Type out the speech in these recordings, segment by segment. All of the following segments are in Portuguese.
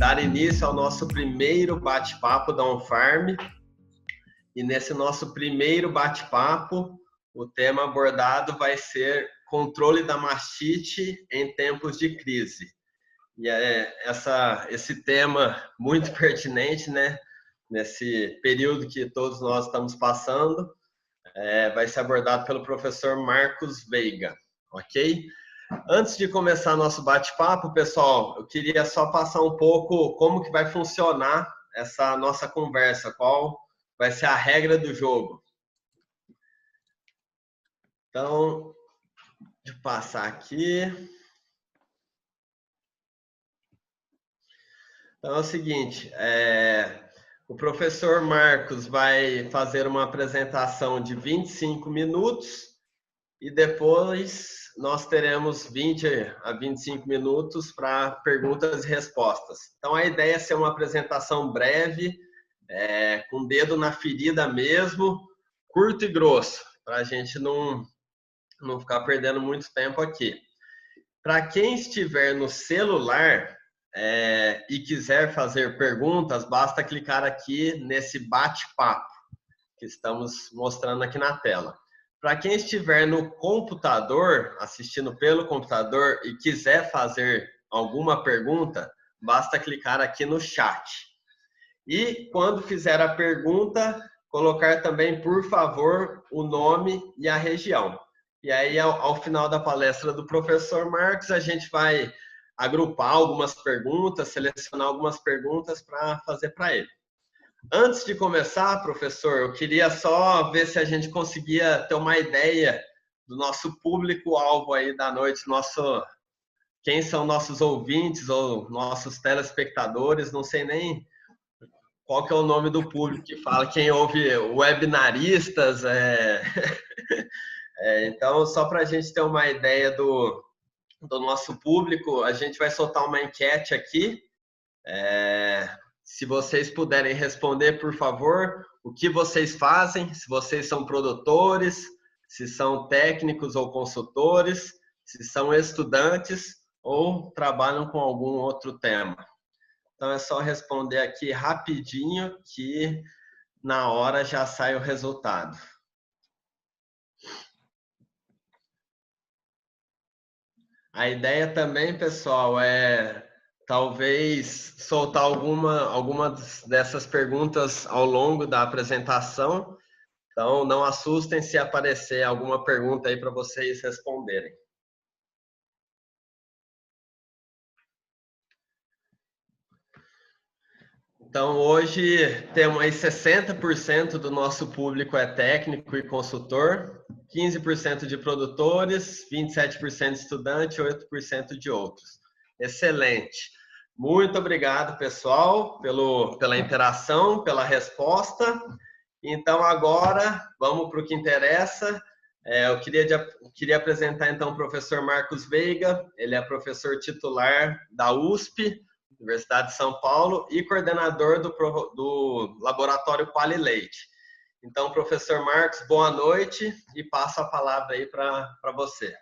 dar início ao nosso primeiro bate-papo da OnFarm. E nesse nosso primeiro bate-papo, o tema abordado vai ser controle da mastite em tempos de crise. E esse tema muito pertinente, né? Nesse período que todos nós estamos passando, vai ser abordado pelo professor Marcos Veiga, ok? Antes de começar nosso bate-papo, pessoal, eu queria só passar um pouco como que vai funcionar essa nossa conversa, qual vai ser a regra do jogo. Então, deixa eu passar aqui. Então é o seguinte, o professor Marcos vai fazer uma apresentação de 25 minutos e depois nós teremos 20 a 25 minutos para perguntas e respostas. Então a ideia é ser uma apresentação breve, com o dedo na ferida mesmo, curto e grosso, para a gente não ficar perdendo muito tempo aqui. Para quem estiver no celular e quiser fazer perguntas, basta clicar aqui nesse bate-papo que estamos mostrando aqui na tela. Para quem estiver no computador, assistindo pelo computador e quiser fazer alguma pergunta, basta clicar aqui no chat. E quando fizer a pergunta, colocar também, por favor, o nome e a região. E aí, ao final da palestra do professor Marcos, a gente vai agrupar algumas perguntas, selecionar algumas perguntas para fazer para ele. Antes de começar, professor, eu queria só ver se a gente conseguia ter uma ideia do nosso público-alvo aí da noite, quem são nossos ouvintes ou nossos telespectadores, não sei nem qual que é o nome do público que fala, quem ouve webinaristas, então, só para a gente ter uma ideia do nosso público, a gente vai soltar uma enquete aqui. Se vocês puderem responder, por favor, o que vocês fazem, se vocês são produtores, se são técnicos ou consultores, se são estudantes ou trabalham com algum outro tema. Então, é só responder aqui rapidinho que na hora já sai o resultado. A ideia também, pessoal, talvez soltar algumas dessas perguntas ao longo da apresentação. Então, não assustem se aparecer alguma pergunta aí para vocês responderem. Então, hoje temos aí 60% do nosso público é técnico e consultor, 15% de produtores, 27% de estudante e 8% de outros. Excelente. Muito obrigado, pessoal, pela interação, pela resposta. Então, agora, vamos para o que interessa. Eu queria apresentar, então, o professor Marcos Veiga. Ele é professor titular da USP, Universidade de São Paulo, e coordenador do Laboratório QualiLeite. Então, professor Marcos, boa noite e passo a palavra aí para você.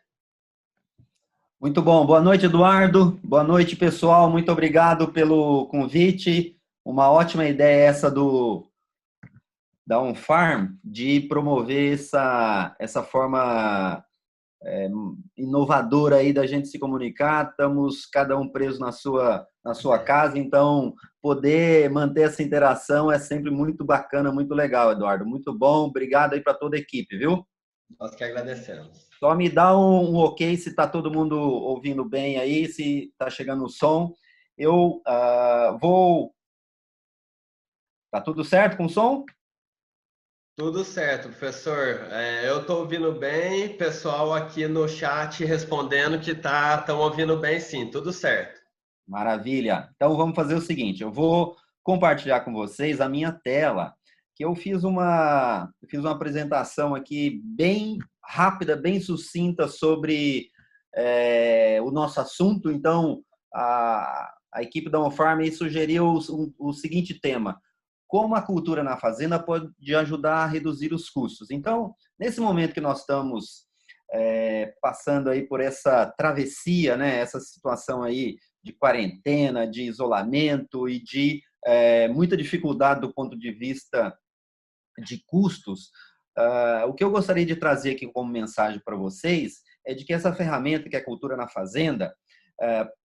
Muito bom. Boa noite, Eduardo. Boa noite, pessoal. Muito obrigado pelo convite. Uma ótima ideia essa da OnFarm de promover essa forma inovadora aí da gente se comunicar. Estamos cada um preso na sua casa, então poder manter essa interação é sempre muito bacana, muito legal, Eduardo. Muito bom. Obrigado aí para toda a equipe, viu? Nós que agradecemos. Só me dá um ok se está todo mundo ouvindo bem aí, se está chegando o som. Eu vou... Tá tudo certo com o som? Tudo certo, professor. Eu estou ouvindo bem, pessoal aqui no chat respondendo que estão ouvindo bem sim, tudo certo. Maravilha. Então vamos fazer o seguinte, eu vou compartilhar com vocês a minha tela, que eu fiz uma apresentação aqui bem rápida, bem sucinta sobre o nosso assunto. Então, a equipe da OnFarm sugeriu o seguinte tema: como a cultura na fazenda pode ajudar a reduzir os custos. Então, nesse momento que nós estamos passando aí por essa travessia, né, essa situação aí de quarentena, de isolamento e de muita dificuldade do ponto de vista de custos, o que eu gostaria de trazer aqui como mensagem para vocês é de que essa ferramenta, que é a Cultura na Fazenda,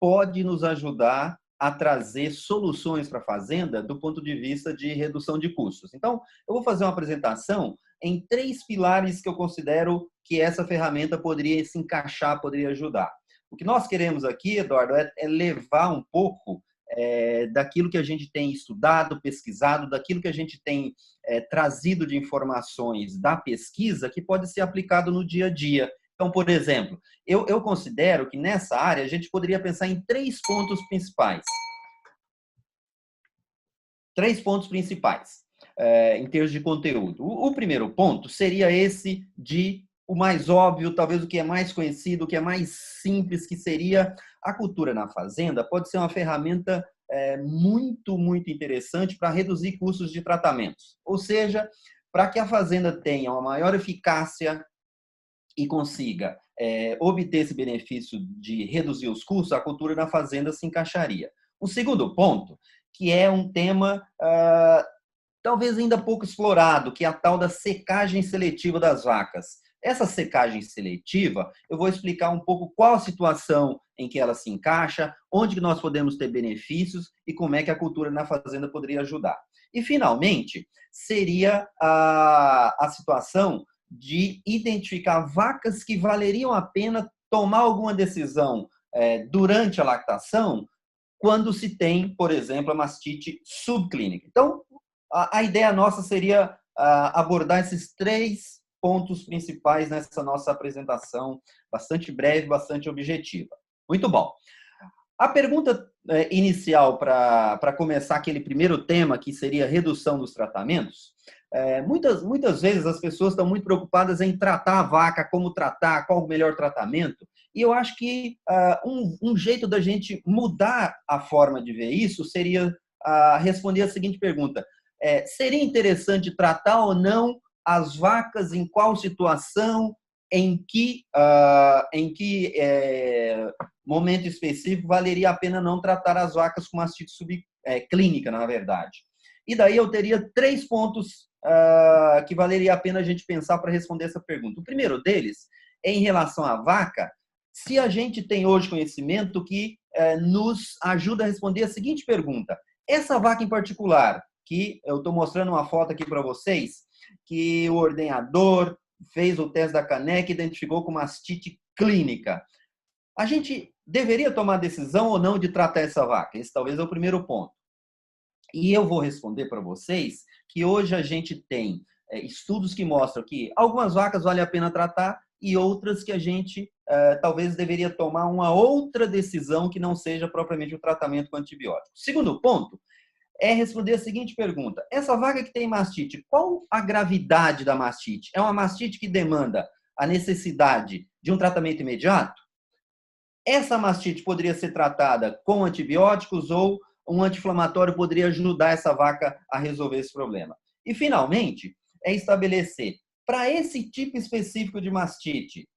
pode nos ajudar a trazer soluções para a fazenda do ponto de vista de redução de custos. Então, eu vou fazer uma apresentação em 3 pilares que eu considero que essa ferramenta poderia se encaixar, poderia ajudar. O que nós queremos aqui, Eduardo, é levar um pouco daquilo que a gente tem estudado, pesquisado, daquilo que a gente tem trazido de informações da pesquisa que pode ser aplicado no dia a dia. Então, por exemplo, eu considero que nessa área a gente poderia pensar em 3 pontos principais. 3 pontos principais em termos de conteúdo. O primeiro ponto seria esse de o mais óbvio, talvez o que é mais conhecido, o que é mais simples, que seria a Cultura na Fazenda, pode ser uma ferramenta muito, muito interessante para reduzir custos de tratamentos. Ou seja, para que a fazenda tenha uma maior eficácia e consiga obter esse benefício de reduzir os custos, a Cultura na Fazenda se encaixaria. O segundo ponto, que é um tema talvez ainda pouco explorado, que é a tal da secagem seletiva das vacas. Essa secagem seletiva, eu vou explicar um pouco qual a situação em que ela se encaixa, onde nós podemos ter benefícios e como é que a Cultura na Fazenda poderia ajudar. E, finalmente, seria a situação de identificar vacas que valeriam a pena tomar alguma decisão durante a lactação, quando se tem, por exemplo, a mastite subclínica. Então, a ideia nossa seria abordar esses 3 pontos principais nessa nossa apresentação, bastante breve, bastante objetiva. Muito bom. A pergunta inicial para começar aquele primeiro tema, que seria a redução dos tratamentos, muitas vezes as pessoas estão muito preocupadas em tratar a vaca, como tratar, qual o melhor tratamento, e eu acho que um jeito da gente mudar a forma de ver isso seria responder a seguinte pergunta: seria interessante tratar ou não as vacas em qual situação, em que momento específico valeria a pena não tratar as vacas com mastite subclínica, na verdade. E daí eu teria 3 pontos que valeria a pena a gente pensar para responder essa pergunta. O primeiro deles é em relação à vaca, se a gente tem hoje conhecimento que nos ajuda a responder a seguinte pergunta: essa vaca em particular, que eu estou mostrando uma foto aqui para vocês, que o ordenhador fez o teste da caneca e identificou com mastite clínica. A gente deveria tomar decisão ou não de tratar essa vaca? Esse talvez é o primeiro ponto. E eu vou responder para vocês que hoje a gente tem estudos que mostram que algumas vacas vale a pena tratar e outras que a gente talvez deveria tomar uma outra decisão que não seja propriamente o tratamento com antibiótico. Segundo ponto é responder a seguinte pergunta: essa vaca que tem mastite, qual a gravidade da mastite? É uma mastite que demanda a necessidade de um tratamento imediato? Essa mastite poderia ser tratada com antibióticos ou um anti-inflamatório poderia ajudar essa vaca a resolver esse problema? E, finalmente, é estabelecer, para esse tipo específico de mastite,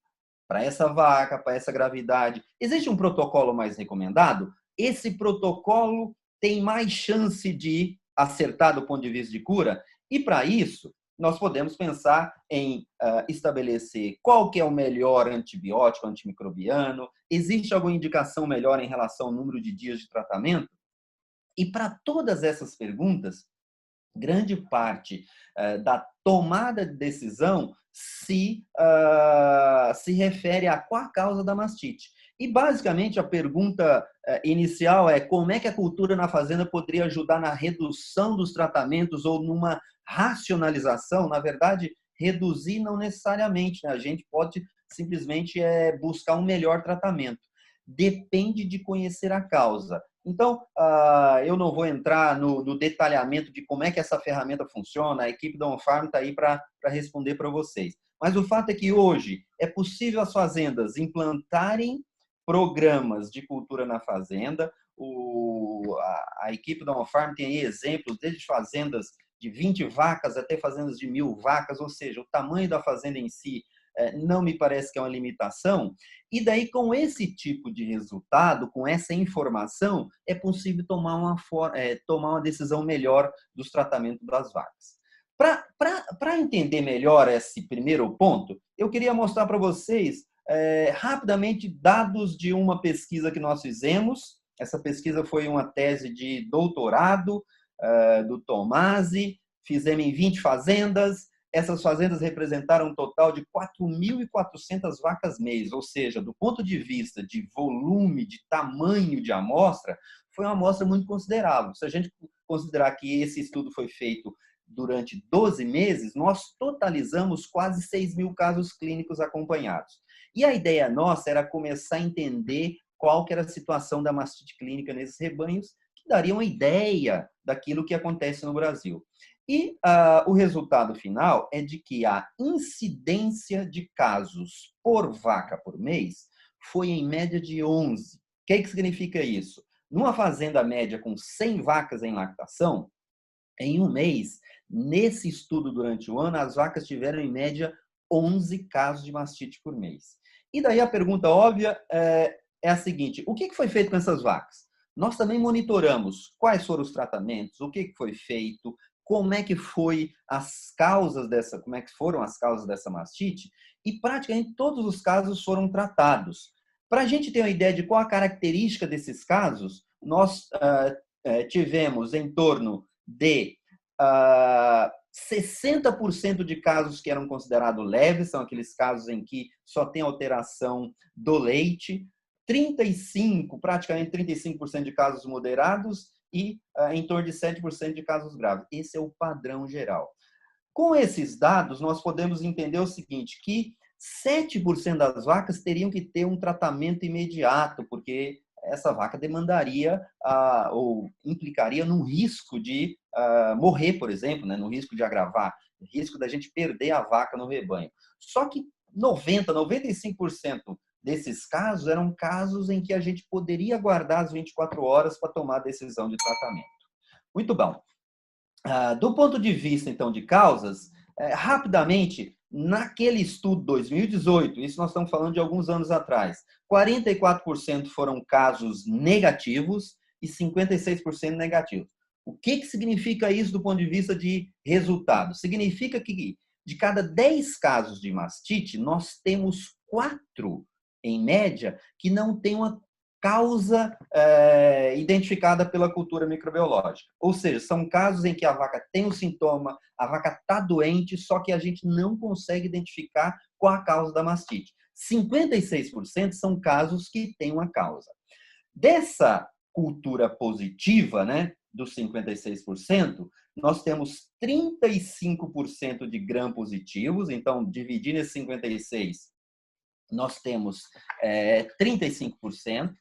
para essa vaca, para essa gravidade, existe um protocolo mais recomendado? Esse protocolo tem mais chance de acertar do ponto de vista de cura? E, para isso, nós podemos pensar em estabelecer qual que é o melhor antibiótico, antimicrobiano, existe alguma indicação melhor em relação ao número de dias de tratamento? E para todas essas perguntas, grande parte da tomada de decisão se refere a qual a causa da mastite. E, basicamente, a pergunta inicial é como é que a Cultura na Fazenda poderia ajudar na redução dos tratamentos ou numa racionalização. Na verdade, reduzir não necessariamente, né? A gente pode simplesmente buscar um melhor tratamento. Depende de conhecer a causa. Então, eu não vou entrar no detalhamento de como é que essa ferramenta funciona, a equipe da OnFarm está aí para responder para vocês. Mas o fato é que hoje é possível as fazendas implantarem programas de cultura na fazenda. A equipe da OnFarm tem aí exemplos, desde fazendas de 20 vacas até fazendas de 1.000 vacas, ou seja, o tamanho da fazenda em si não me parece que é uma limitação. E daí, com esse tipo de resultado, com essa informação, é possível tomar uma decisão melhor dos tratamentos das vacas. Para entender melhor esse primeiro ponto, eu queria mostrar para vocês rapidamente dados de uma pesquisa que nós fizemos. Essa pesquisa foi uma tese de doutorado do Tomasi, fizemos em 20 fazendas. Essas fazendas representaram um total de 4.400 vacas mês, ou seja, do ponto de vista de volume, de tamanho de amostra, foi uma amostra muito considerável. Se a gente considerar que esse estudo foi feito durante 12 meses, nós totalizamos quase 6.000 casos clínicos acompanhados. E a ideia nossa era começar a entender qual que era a situação da mastite clínica nesses rebanhos, que daria uma ideia daquilo que acontece no Brasil. E o resultado final é de que a incidência de casos por vaca por mês foi em média de 11. O que significa isso? Numa fazenda média com 100 vacas em lactação, em um mês, nesse estudo durante o ano, as vacas tiveram em média 11 casos de mastite por mês. E daí a pergunta óbvia é a seguinte: o que foi feito com essas vacas? Nós também monitoramos quais foram os tratamentos, o que foi feito, como é que foram as causas dessa mastite, e praticamente todos os casos foram tratados. Para a gente ter uma ideia de qual a característica desses casos, nós tivemos em torno de 60% de casos que eram considerados leves, são aqueles casos em que só tem alteração do leite, praticamente 35% de casos moderados e em torno de 7% de casos graves. Esse é o padrão geral. Com esses dados, nós podemos entender o seguinte, que 7% das vacas teriam que ter um tratamento imediato, porque essa vaca demandaria ou implicaria num risco de morrer, por exemplo, né? No risco de agravar, risco da gente perder a vaca no rebanho. Só que 95% desses casos eram casos em que a gente poderia aguardar as 24 horas para tomar a decisão de tratamento. Muito bom. Do ponto de vista, então, de causas, rapidamente, naquele estudo 2018, isso nós estamos falando de alguns anos atrás, 44% foram casos negativos e 56% negativos. O que significa isso do ponto de vista de resultado? Significa que de cada 10 casos de mastite, nós temos 4, em média, que não tem uma causa identificada pela cultura microbiológica. Ou seja, são casos em que a vaca tem um sintoma, a vaca está doente, só que a gente não consegue identificar qual a causa da mastite. 56% são casos que têm uma causa. Dessa cultura positiva, né, dos 56%, nós temos 35% de gram positivos, então, dividindo esses 56%, nós temos 35%,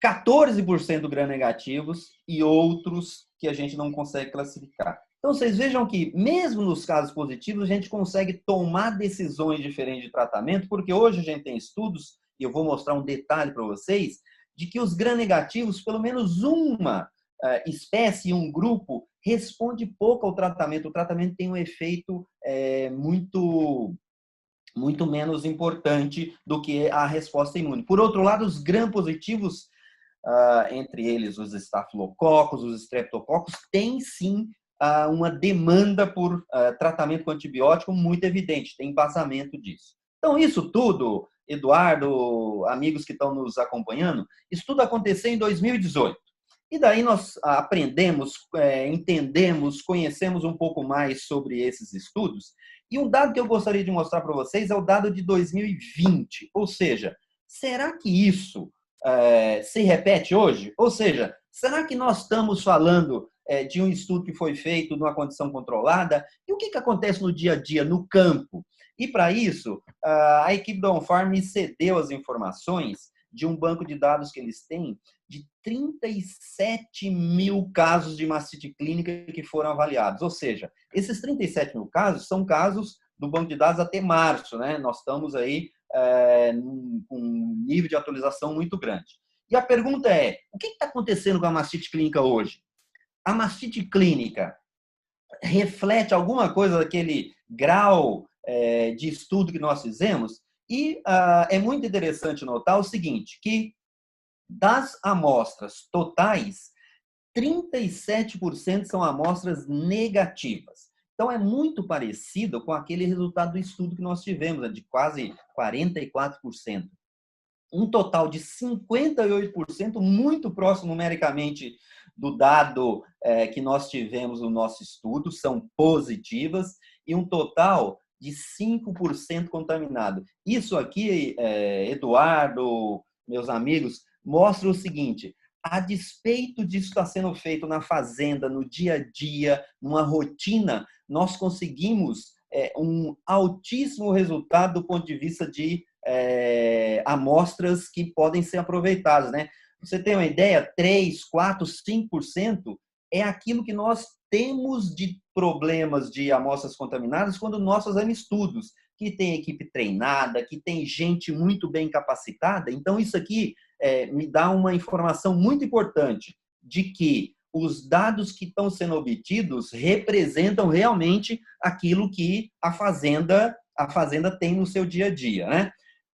14% gram negativos e outros que a gente não consegue classificar. Então, vocês vejam que, mesmo nos casos positivos, a gente consegue tomar decisões diferentes de tratamento, porque hoje a gente tem estudos, e eu vou mostrar um detalhe para vocês, de que os gram negativos, pelo menos uma espécie, um grupo, responde pouco ao tratamento. O tratamento tem um efeito muito menos importante do que a resposta imune. Por outro lado, os gram positivos, entre eles os estafilococos, os estreptococos, têm sim uma demanda por tratamento com antibiótico muito evidente, tem embasamento disso. Então, isso tudo, Eduardo, amigos que estão nos acompanhando, isso tudo aconteceu em 2018. E daí nós aprendemos, entendemos, conhecemos um pouco mais sobre esses estudos. E um dado que eu gostaria de mostrar para vocês é o dado de 2020. Ou seja, será que isso se repete hoje? Ou seja, será que nós estamos falando de um estudo que foi feito numa condição controlada? E o que acontece no dia a dia, no campo? E para isso, a equipe da OnFarm me cedeu as informações de um banco de dados que eles têm de 37.000 casos de mastite clínica que foram avaliados. Ou seja, esses 37.000 casos são casos do banco de dados até março, né? Nós estamos aí com um nível de atualização muito grande. E a pergunta é, o que está acontecendo com a mastite clínica hoje? A mastite clínica reflete alguma coisa daquele grau de estudo que nós fizemos, e é muito interessante notar o seguinte, que das amostras totais, 37% são amostras negativas. Então, é muito parecido com aquele resultado do estudo que nós tivemos, de quase 44%. Um total de 58%, muito próximo numericamente do dado que nós tivemos no nosso estudo, são positivas, e um total de 5% contaminado. Isso aqui, Eduardo, meus amigos, mostra o seguinte: a despeito disso estar sendo feito na fazenda, no dia a dia, numa rotina, nós conseguimos um altíssimo resultado do ponto de vista de amostras que podem ser aproveitadas, né? Você tem uma ideia, 3, 4, 5% é aquilo que nós temos de problemas de amostras contaminadas quando nós fazemos estudos, que tem equipe treinada, que tem gente muito bem capacitada. Então, isso aqui me dá uma informação muito importante de que os dados que estão sendo obtidos representam realmente aquilo que a fazenda tem no seu dia a dia, né?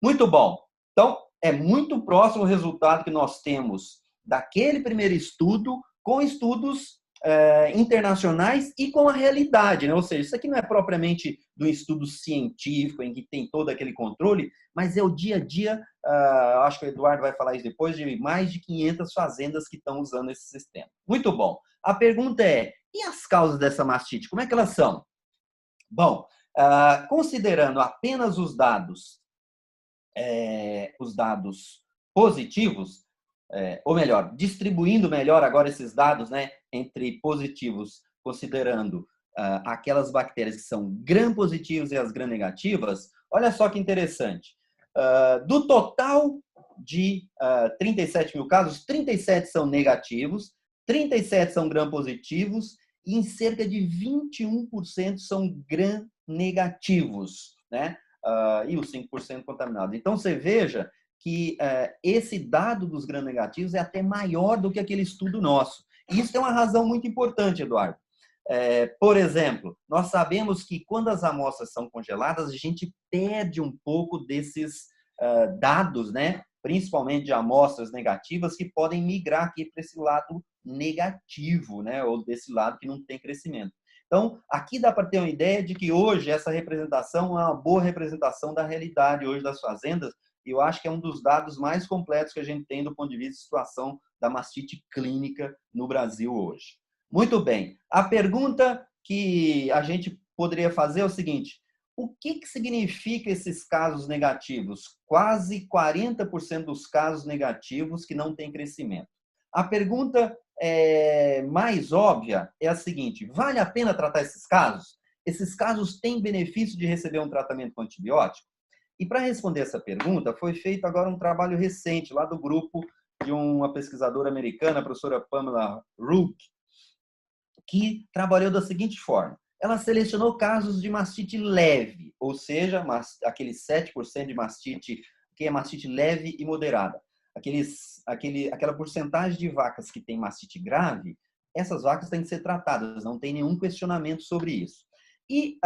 Muito bom. Então, é muito próximo o resultado que nós temos daquele primeiro estudo com estudos internacionais e com a realidade, né? Ou seja, isso aqui não é propriamente do estudo científico em que tem todo aquele controle, mas é o dia a dia, acho que o Eduardo vai falar isso depois, de mais de 500 fazendas que estão usando esse sistema. Muito bom. A pergunta é, e as causas dessa mastite, como é que elas são? Bom, considerando apenas os dados positivos, ou melhor, distribuindo melhor agora esses dados, né, entre positivos, considerando aquelas bactérias que são gram-positivas e as gram-negativas, olha só que interessante. Do total de 37 mil casos, 37 são negativos, 37 são gram-positivos e em cerca de 21% são gram-negativos, né? E os 5% contaminados. Então, você veja que esse dado dos gram-negativos é até maior do que aquele estudo nosso. E isso é uma razão muito importante, Eduardo. Por exemplo, nós sabemos que quando as amostras são congeladas, a gente perde um pouco desses dados, né? Principalmente de amostras negativas, que podem migrar aqui para esse lado negativo, né? Ou desse lado que não tem crescimento. Então, aqui dá para ter uma ideia de que hoje essa representação é uma boa representação da realidade hoje das fazendas, e eu acho que é um dos dados mais completos que a gente tem do ponto de vista de situação da mastite clínica no Brasil hoje. Muito bem. A pergunta que a gente poderia fazer é o seguinte: o que significa esses casos negativos? Quase 40% dos casos negativos que não têm crescimento. A pergunta mais óbvia é a seguinte: vale a pena tratar esses casos? Esses casos têm benefício de receber um tratamento com antibiótico? E para responder essa pergunta, foi feito agora um trabalho recente lá do grupo de uma pesquisadora americana, a professora Pamela Rook, que trabalhou da seguinte forma: ela selecionou casos de mastite leve, ou seja, aqueles 7% de mastite, que é mastite leve e moderada. Aquela porcentagem de vacas que tem mastite grave, essas vacas têm que ser tratadas, não tem nenhum questionamento sobre isso. E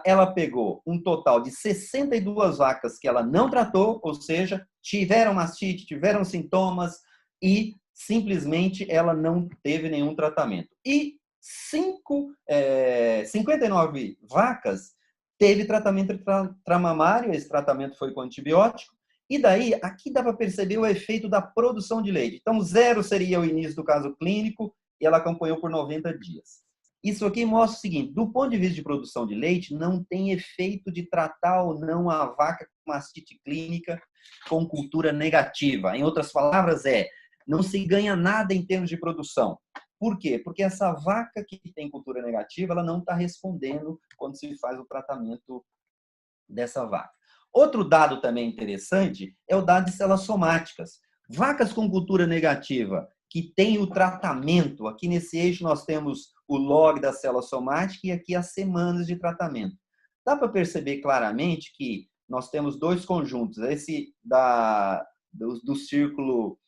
ela pegou um total de 62 vacas que ela não tratou, ou seja, tiveram mastite, tiveram sintomas e simplesmente ela não teve nenhum tratamento. E 59 vacas teve tratamento intramamário, esse tratamento foi com antibiótico, e daí, aqui dá para perceber o efeito da produção de leite. Então, 0 seria o início do caso clínico, e ela acompanhou por 90 dias. Isso aqui mostra o seguinte: do ponto de vista de produção de leite, não tem efeito de tratar ou não a vaca com mastite clínica com cultura negativa. Em outras palavras, não se ganha nada em termos de produção. Por quê? Porque essa vaca que tem cultura negativa, ela não está respondendo quando se faz o tratamento dessa vaca. Outro dado também interessante é o dado de células somáticas. Vacas com cultura negativa que tem o tratamento, aqui nesse eixo nós temos o log da célula somática e aqui as semanas de tratamento. Dá para perceber claramente que nós temos dois conjuntos, esse do círculo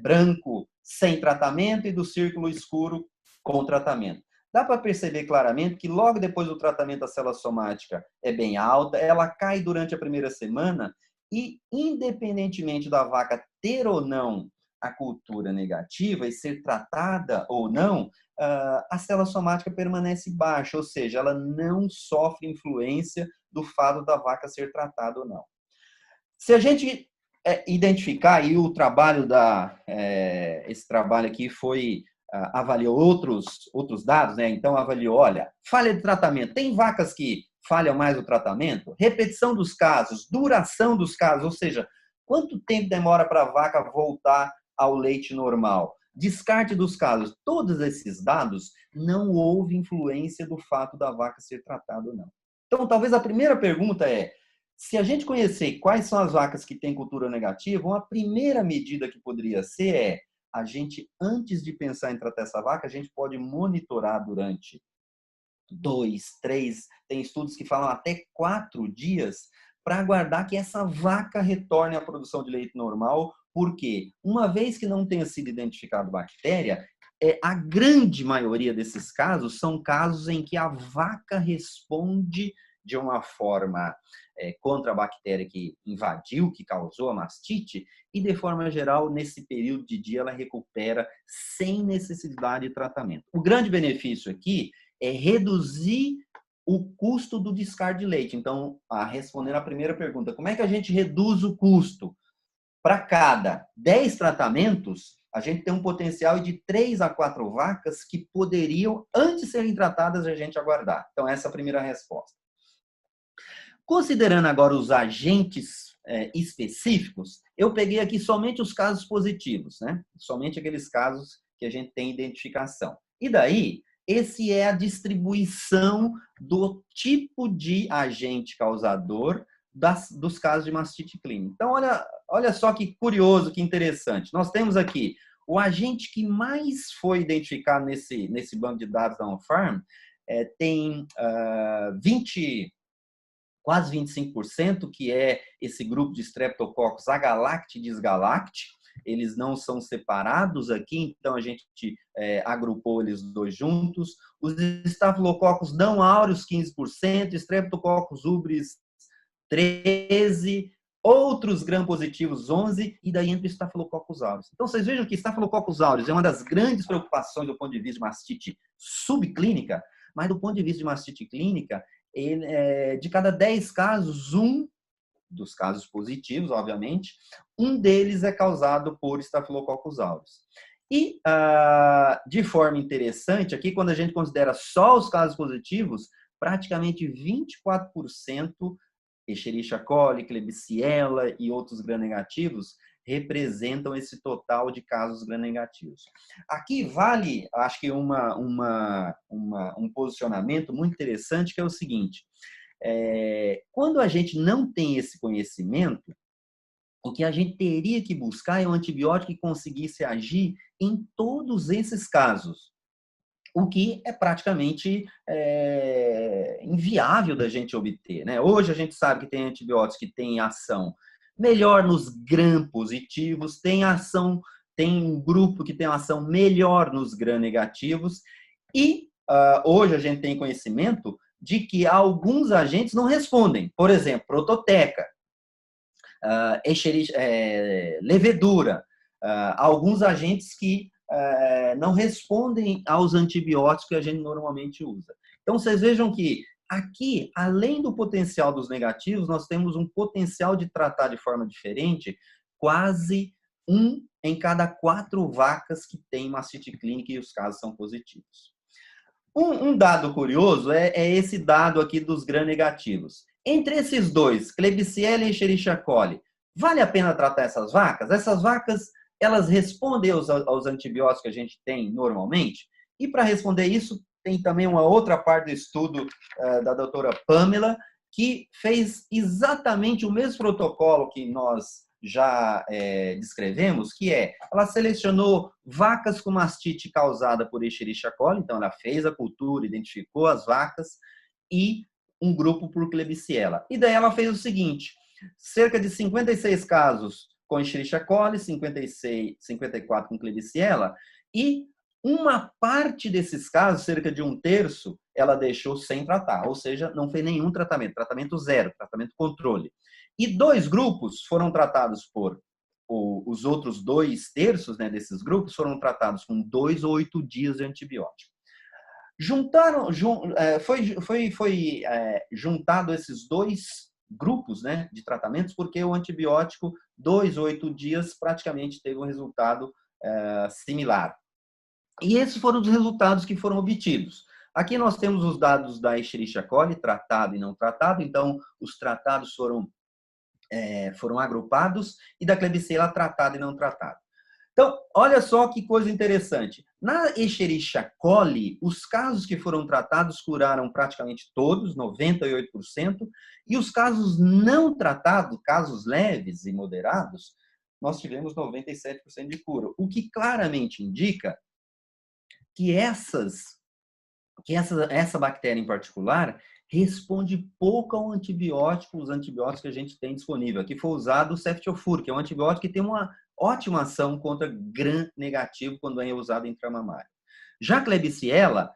branco sem tratamento e do círculo escuro com tratamento. dá para perceber claramente que logo depois do tratamento a célula somática é bem alta, ela cai durante a primeira semana e, independentemente da vaca ter ou não a cultura negativa e ser tratada ou não, a célula somática permanece baixa, ou seja, ela não sofre influência do fato da vaca ser tratada ou não. Se a gente identificar, e o trabalho esse trabalho aqui avaliou outros dados, né? Então avaliou, olha, falha de tratamento. Tem vacas que falham mais o tratamento? Repetição dos casos, duração dos casos, ou seja, quanto tempo demora para a vaca voltar ao leite normal? Descarte dos casos. Todos esses dados não houve influência do fato da vaca ser tratada ou não. Então, talvez a primeira pergunta é, se a gente conhecer quais são as vacas que têm cultura negativa, uma primeira medida que poderia ser a gente, antes de pensar em tratar essa vaca, a gente pode monitorar durante 2, 3, tem estudos que falam até 4 dias, para aguardar que essa vaca retorne à produção de leite normal, porque uma vez que não tenha sido identificado bactéria, a grande maioria desses casos são casos em que a vaca responde de uma forma contra a bactéria que invadiu, que causou a mastite, e de forma geral, nesse período de dia, ela recupera sem necessidade de tratamento. O grande benefício aqui é reduzir o custo do descarte de leite. Então, respondendo à primeira pergunta, como é que a gente reduz o custo? Para cada 10 tratamentos, a gente tem um potencial de 3 a 4 vacas que poderiam, antes de serem tratadas, a gente aguardar. Então, essa é a primeira resposta. Considerando agora os agentes específicos, eu peguei aqui somente os casos positivos, né? Somente aqueles casos que a gente tem identificação. E daí, esse é a distribuição do tipo de agente causador dos casos de mastite clínica. Então, olha só que curioso, que interessante. Nós temos aqui o agente que mais foi identificado nesse banco de dados da OnFarm, tem quase 25%, que é esse grupo de Streptococcus agalacti e disgalacti. Eles não são separados aqui, então a gente agrupou eles dois juntos. Os Staphylococcus não áureos, 15%, Streptococcus ubris, 13%, outros gram-positivos, 11%, e daí entra o Staphylococcus aureus. Então, vocês vejam que Staphylococcus aureus é uma das grandes preocupações do ponto de vista de mastite subclínica, mas do ponto de vista de mastite clínica, de cada 10 casos, um dos casos positivos, obviamente, um deles é causado por Staphylococcus aureus. E, de forma interessante, aqui, quando a gente considera só os casos positivos, praticamente 24%, Escherichia coli, Klebsiella e outros gram-negativos, representam esse total de casos gram-negativos. Aqui vale, acho que um posicionamento muito interessante, que é o seguinte: quando a gente não tem esse conhecimento, o que a gente teria que buscar é um antibiótico que conseguisse agir em todos esses casos, o que é praticamente inviável da gente obter, né? Hoje a gente sabe que tem antibióticos que têm ação melhor nos gram-positivos, tem um grupo que tem ação melhor nos gram-negativos, e hoje a gente tem conhecimento de que alguns agentes não respondem. Por exemplo, prototeca, levedura, alguns agentes que não respondem aos antibióticos que a gente normalmente usa. Então, vocês vejam que aqui, além do potencial dos negativos, nós temos um potencial de tratar de forma diferente quase 1 em cada 4 vacas que tem mastite clínica e os casos são positivos. Um dado curioso é esse dado aqui dos gram-negativos. Entre esses dois, Klebsiella e Escherichia coli, vale a pena tratar essas vacas? Essas vacas, elas respondem aos antibióticos que a gente tem normalmente? E para responder isso, tem também uma outra parte do estudo da doutora Pamela, que fez exatamente o mesmo protocolo que nós já descrevemos, que ela selecionou vacas com mastite causada por Escherichia coli, então ela fez a cultura, identificou as vacas, e um grupo por Klebsiella. E daí ela fez o seguinte: cerca de 56 casos com Escherichia coli, 54 com Klebsiella, e Uma parte desses casos, cerca de um terço, ela deixou sem tratar, ou seja, não fez nenhum tratamento, tratamento zero, tratamento controle. E 2 grupos foram tratados os outros 2 terços, né, desses grupos foram tratados com 2 ou 8 dias de antibiótico. Foi juntado esses 2 grupos, né, de tratamentos, porque o antibiótico, 2 ou 8 dias, praticamente teve um resultado similar. E esses foram os resultados que foram obtidos. Aqui nós temos os dados da Escherichia coli, tratado e não tratado. Então, os tratados foram agrupados, e da Klebsiella, tratado e não tratado. Então, olha só que coisa interessante. Na Escherichia coli, os casos que foram tratados curaram praticamente todos, 98%, e os casos não tratados, casos leves e moderados, nós tivemos 97% de cura, o que claramente indica que essa bactéria em particular responde pouco ao antibiótico, os antibióticos que a gente tem disponível. Aqui foi usado o ceftiofur, que é um antibiótico que tem uma ótima ação contra gram-negativo quando é usado intramamário. Já a Klebsiella,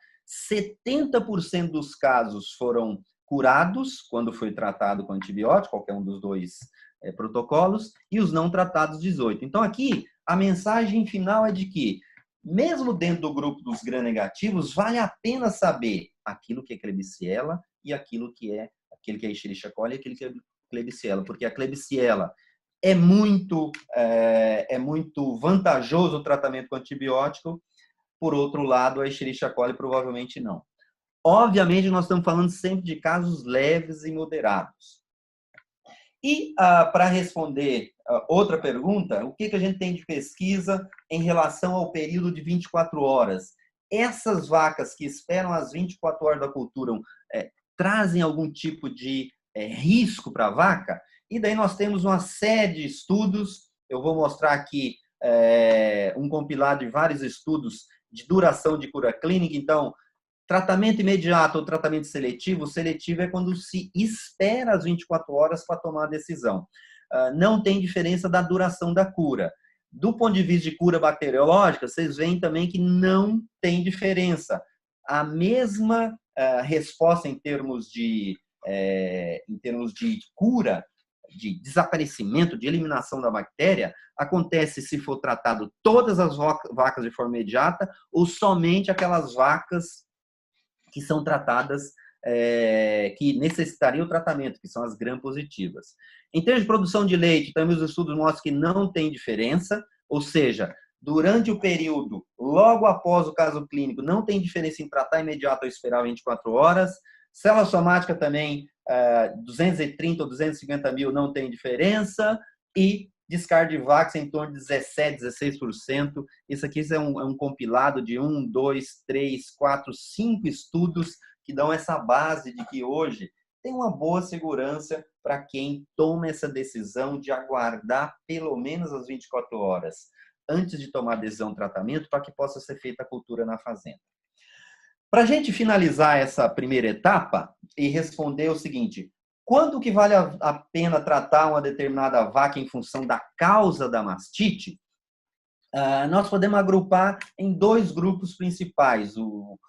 70% dos casos foram curados quando foi tratado com antibiótico, qualquer um dos 2 protocolos, e os não tratados, 18%. Então, aqui, a mensagem final é de que, mesmo dentro do grupo dos gram-negativos, vale a pena saber aquilo que é Klebsiella e aquilo que é Escherichia coli e aquilo que é Klebsiella, porque a Klebsiella é muito vantajoso o tratamento com antibiótico, por outro lado, a Escherichia coli provavelmente não. Obviamente, nós estamos falando sempre de casos leves e moderados. E para responder outra pergunta, o que a gente tem de pesquisa em relação ao período de 24 horas? Essas vacas que esperam as 24 horas da cultura trazem algum tipo de risco para a vaca? E daí nós temos uma série de estudos. Eu vou mostrar aqui um compilado de vários estudos de duração de cura clínica. Então, tratamento imediato ou tratamento seletivo. O seletivo é quando se espera as 24 horas para tomar a decisão. Não tem diferença da duração da cura. Do ponto de vista de cura bacteriológica, vocês veem também que não tem diferença. A mesma resposta em termos de cura, de desaparecimento, de eliminação da bactéria, acontece se for tratado todas as vacas de forma imediata ou somente aquelas vacas que são tratadas, que necessitariam o tratamento, que são as gram-positivas. Em termos de produção de leite, também os estudos mostram que não tem diferença, ou seja, durante o período, logo após o caso clínico, não tem diferença em tratar imediato ou esperar 24 horas. Célula somática também, 230 ou 250 mil não tem diferença, e descarte de VAX em torno de 17%, 16%. Isso aqui é um compilado de 1, 2, 3, 4, 5 estudos que dão essa base de que hoje tem uma boa segurança para quem toma essa decisão de aguardar pelo menos as 24 horas antes de tomar a decisão de tratamento, para que possa ser feita a cultura na fazenda. Para a gente finalizar essa primeira etapa e responder o seguinte: quando que vale a pena tratar uma determinada vaca em função da causa da mastite? Nós podemos agrupar em 2 grupos principais. O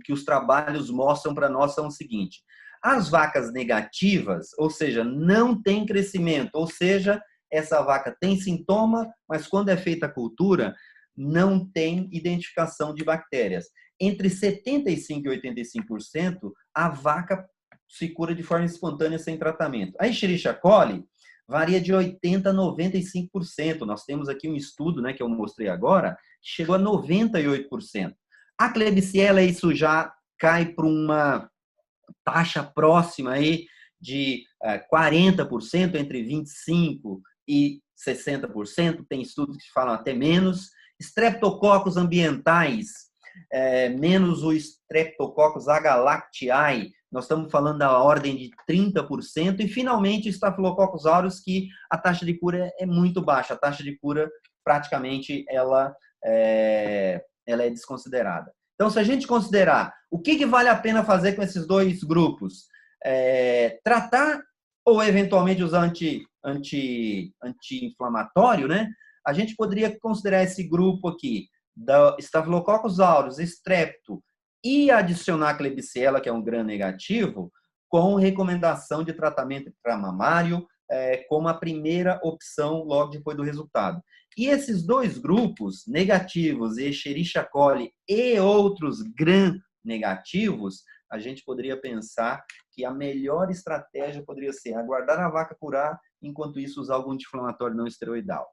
que os trabalhos mostram para nós são o seguinte: as vacas negativas, ou seja, não tem crescimento, ou seja, essa vaca tem sintoma, mas quando é feita a cultura, não tem identificação de bactérias. Entre 75% e 85%, a vaca se cura de forma espontânea sem tratamento. A Escherichia coli varia de 80% a 95%. Nós temos aqui um estudo, né, que eu mostrei agora, que chegou a 98%. A Klebsiella, isso já cai para uma taxa próxima aí de 40%, entre 25% e 60%. Tem estudos que falam até menos. Streptococcus ambientais, menos o Streptococcus agalactiae, nós estamos falando da ordem de 30%, e finalmente o Staphylococcus aureus, que a taxa de cura é muito baixa, a taxa de cura praticamente ela é desconsiderada. Então, se a gente considerar o que vale a pena fazer com esses 2 grupos, tratar ou eventualmente usar anti-inflamatório, né? A gente poderia considerar esse grupo aqui da Staphylococcus aureus, Strepto e adicionar Klebsiella, que é um gram negativo, com recomendação de tratamento intramamário, como a primeira opção logo depois do resultado. E esses dois grupos, negativos, Escherichia coli e outros gram negativos, a gente poderia pensar que a melhor estratégia poderia ser aguardar a vaca curar, enquanto isso usar algum anti-inflamatório não esteroidal.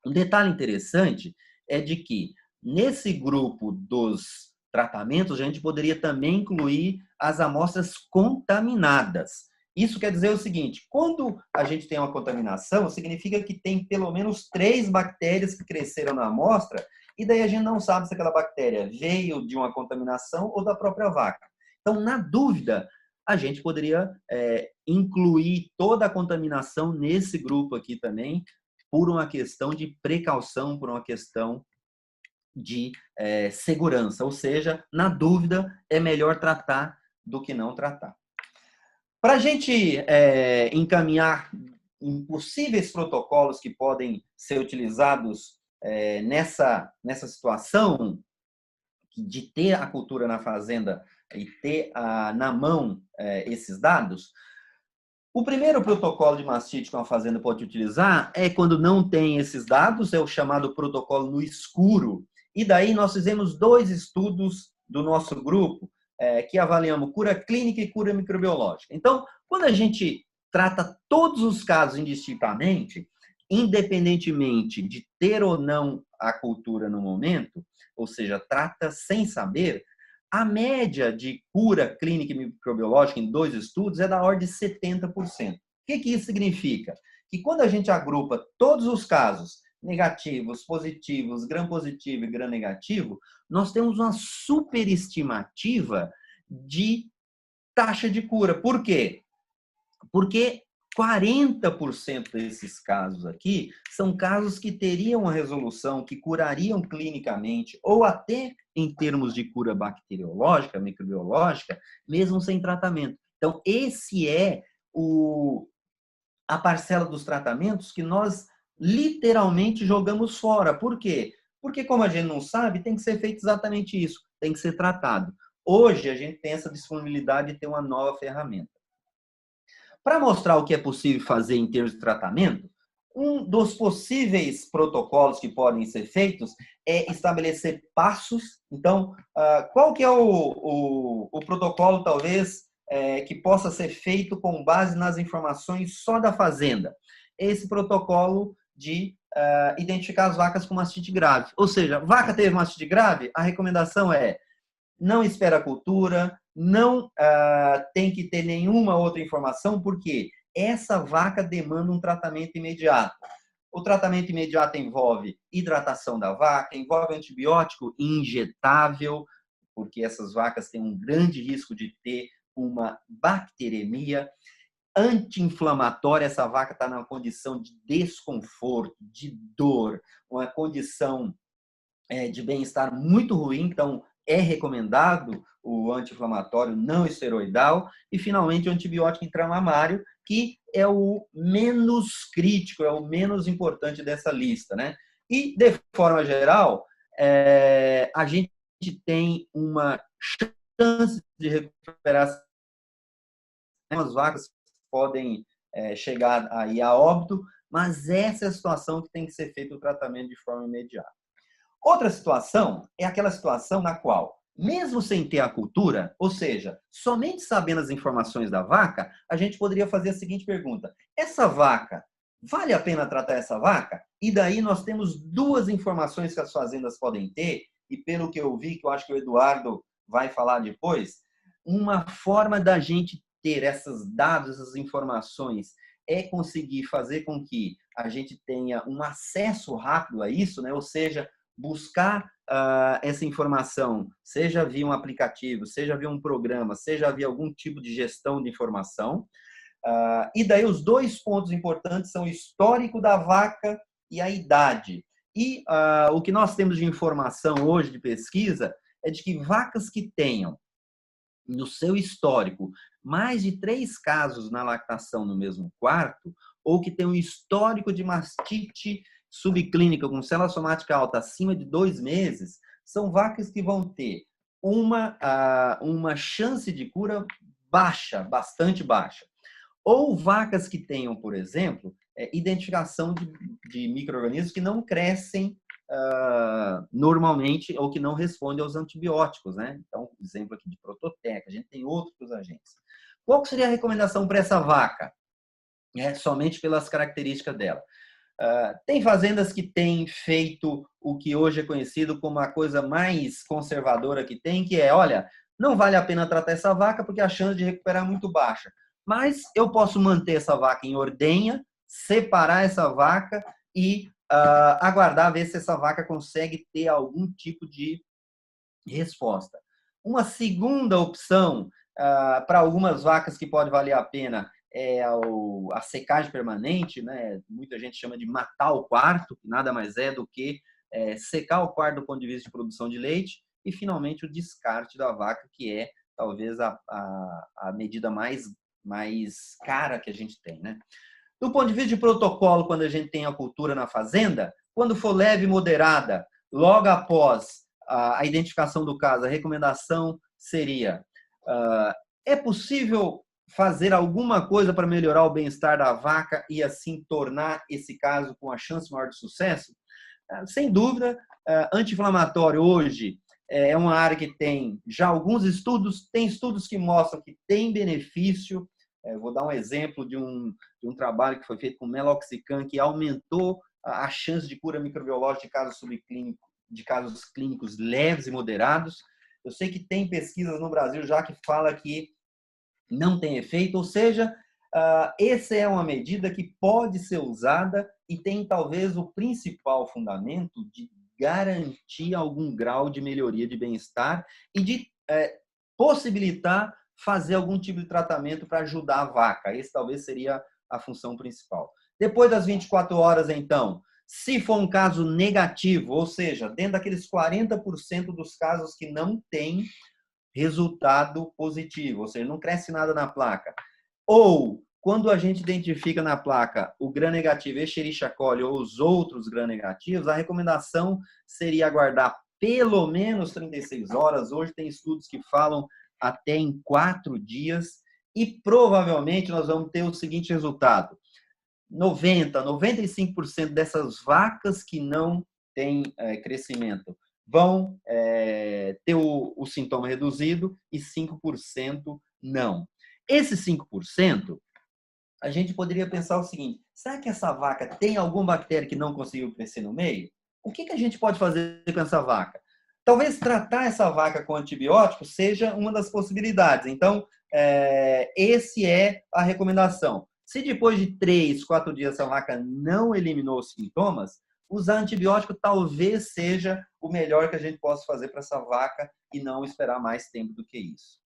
Um detalhe interessante é de que nesse grupo dos tratamentos, a gente poderia também incluir as amostras contaminadas. Isso quer dizer o seguinte, quando a gente tem uma contaminação, significa que tem pelo menos 3 bactérias que cresceram na amostra, e daí a gente não sabe se aquela bactéria veio de uma contaminação ou da própria vaca. Então, na dúvida, a gente poderia incluir toda a contaminação nesse grupo aqui também, por uma questão de precaução, por uma questão de segurança. Ou seja, na dúvida, é melhor tratar do que não tratar. Para a gente encaminhar possíveis protocolos que podem ser utilizados nessa situação de ter a cultura na fazenda e ter na mão esses dados, o primeiro protocolo de mastite que uma fazenda pode utilizar é quando não tem esses dados, é o chamado protocolo no escuro. E daí nós fizemos 2 estudos do nosso grupo que avaliamos cura clínica e cura microbiológica. Então, quando a gente trata todos os casos indistintamente, independentemente de ter ou não a cultura no momento, ou seja, trata sem saber, a média de cura clínica e microbiológica em 2 estudos é da ordem de 70%. O que isso significa? Que quando a gente agrupa todos os casos, negativos, positivos, gram positivo e gram negativo, nós temos uma superestimativa de taxa de cura. Por quê? Porque 40% desses casos aqui são casos que teriam uma resolução, que curariam clinicamente, ou até em termos de cura bacteriológica, microbiológica, mesmo sem tratamento. Então, esse é a parcela dos tratamentos que nós literalmente jogamos fora. Por quê? Porque, como a gente não sabe, tem que ser feito exatamente isso, tem que ser tratado. Hoje, a gente tem essa disponibilidade de ter uma nova ferramenta. Para mostrar o que é possível fazer em termos de tratamento, um dos possíveis protocolos que podem ser feitos é estabelecer passos. Então, qual que é o protocolo, talvez, que possa ser feito com base nas informações só da fazenda? Esse protocolo de identificar as vacas com mastite grave. Ou seja, vaca teve mastite grave, a recomendação é não espera a cultura, não tem que ter nenhuma outra informação, porque essa vaca demanda um tratamento imediato. O tratamento imediato envolve hidratação da vaca, envolve antibiótico injetável, porque essas vacas têm um grande risco de ter uma bacteremia. Anti-inflamatória, essa vaca está numa condição de desconforto, de dor, uma condição de bem-estar muito ruim, então é recomendado o anti-inflamatório não esteroidal e, finalmente, o antibiótico intramamário, que é o menos crítico, é o menos importante dessa lista, né? E, de forma geral, a gente tem uma chance de recuperar. As vacas podem chegar aí a óbito, mas essa é a situação que tem que ser feito o tratamento de forma imediata. Outra situação é aquela situação na qual, mesmo sem ter a cultura, ou seja, somente sabendo as informações da vaca, a gente poderia fazer a seguinte pergunta: essa vaca, vale a pena tratar essa vaca? E daí nós temos 2 informações que as fazendas podem ter, e pelo que eu vi, que eu acho que o Eduardo vai falar depois, uma forma da gente ter esses dados, essas informações, é conseguir fazer com que a gente tenha um acesso rápido a isso, né? Ou seja, buscar essa informação, seja via um aplicativo, seja via um programa, seja via algum tipo de gestão de informação. E daí os 2 pontos importantes são o histórico da vaca e a idade. E o que nós temos de informação hoje de pesquisa é de que vacas que tenham no seu histórico mais de 3 casos na lactação no mesmo quarto, ou que tem um histórico de mastite subclínica com célula somática alta acima de 2 meses, são vacas que vão ter uma chance de cura baixa, bastante baixa. Ou vacas que tenham, por exemplo, identificação de micro-organismos que não crescem normalmente ou que não respondem aos antibióticos, né? Então, exemplo aqui de prototeca, a gente tem outros agentes. Qual seria a recomendação para essa vaca? Somente pelas características dela. Tem fazendas que têm feito o que hoje é conhecido como a coisa mais conservadora que tem, que é, olha, não vale a pena tratar essa vaca porque a chance de recuperar é muito baixa. Mas eu posso manter essa vaca em ordenha, separar essa vaca e aguardar ver se essa vaca consegue ter algum tipo de resposta. Uma segunda opção para algumas vacas que pode valer a pena é a secagem permanente, né? Muita gente chama de matar o quarto, que nada mais é do que secar o quarto do ponto de vista de produção de leite, e finalmente o descarte da vaca, que é talvez a medida mais cara que a gente tem, né? Do ponto de vista de protocolo, quando a gente tem a cultura na fazenda, quando for leve e moderada, logo após a identificação do caso, a recomendação seria: é possível fazer alguma coisa para melhorar o bem-estar da vaca e assim tornar esse caso com a chance maior de sucesso? Sem dúvida, anti-inflamatório hoje é uma área que tem já alguns estudos, tem estudos que mostram que tem benefício. Vou dar um exemplo de um trabalho que foi feito com meloxicam, que aumentou a chance de cura microbiológica de casos clínicos leves e moderados. Eu sei que tem pesquisas no Brasil já que fala que não tem efeito, ou seja, essa é uma medida que pode ser usada e tem talvez o principal fundamento de garantir algum grau de melhoria de bem-estar e de possibilitar fazer algum tipo de tratamento para ajudar a vaca. Esse talvez seria a função principal. Depois das 24 horas, então, se for um caso negativo, ou seja, dentro daqueles 40% dos casos que não tem resultado positivo, ou seja, não cresce nada na placa, ou quando a gente identifica na placa o gram-negativo Escherichia coli ou os outros gram-negativos, a recomendação seria aguardar pelo menos 36 horas. Hoje tem estudos que falam até em 4 dias, e provavelmente nós vamos ter o seguinte resultado: 95% dessas vacas que não têm crescimento vão ter o sintoma reduzido e 5% não. Esses 5%, a gente poderia pensar o seguinte: será que essa vaca tem alguma bactéria que não conseguiu crescer no meio? O que a gente pode fazer com essa vaca? Talvez tratar essa vaca com antibiótico seja uma das possibilidades. Então, esse é a recomendação. Se depois de 3, 4 dias essa vaca não eliminou os sintomas, usar antibiótico talvez seja o melhor que a gente possa fazer para essa vaca e não esperar mais tempo do que isso.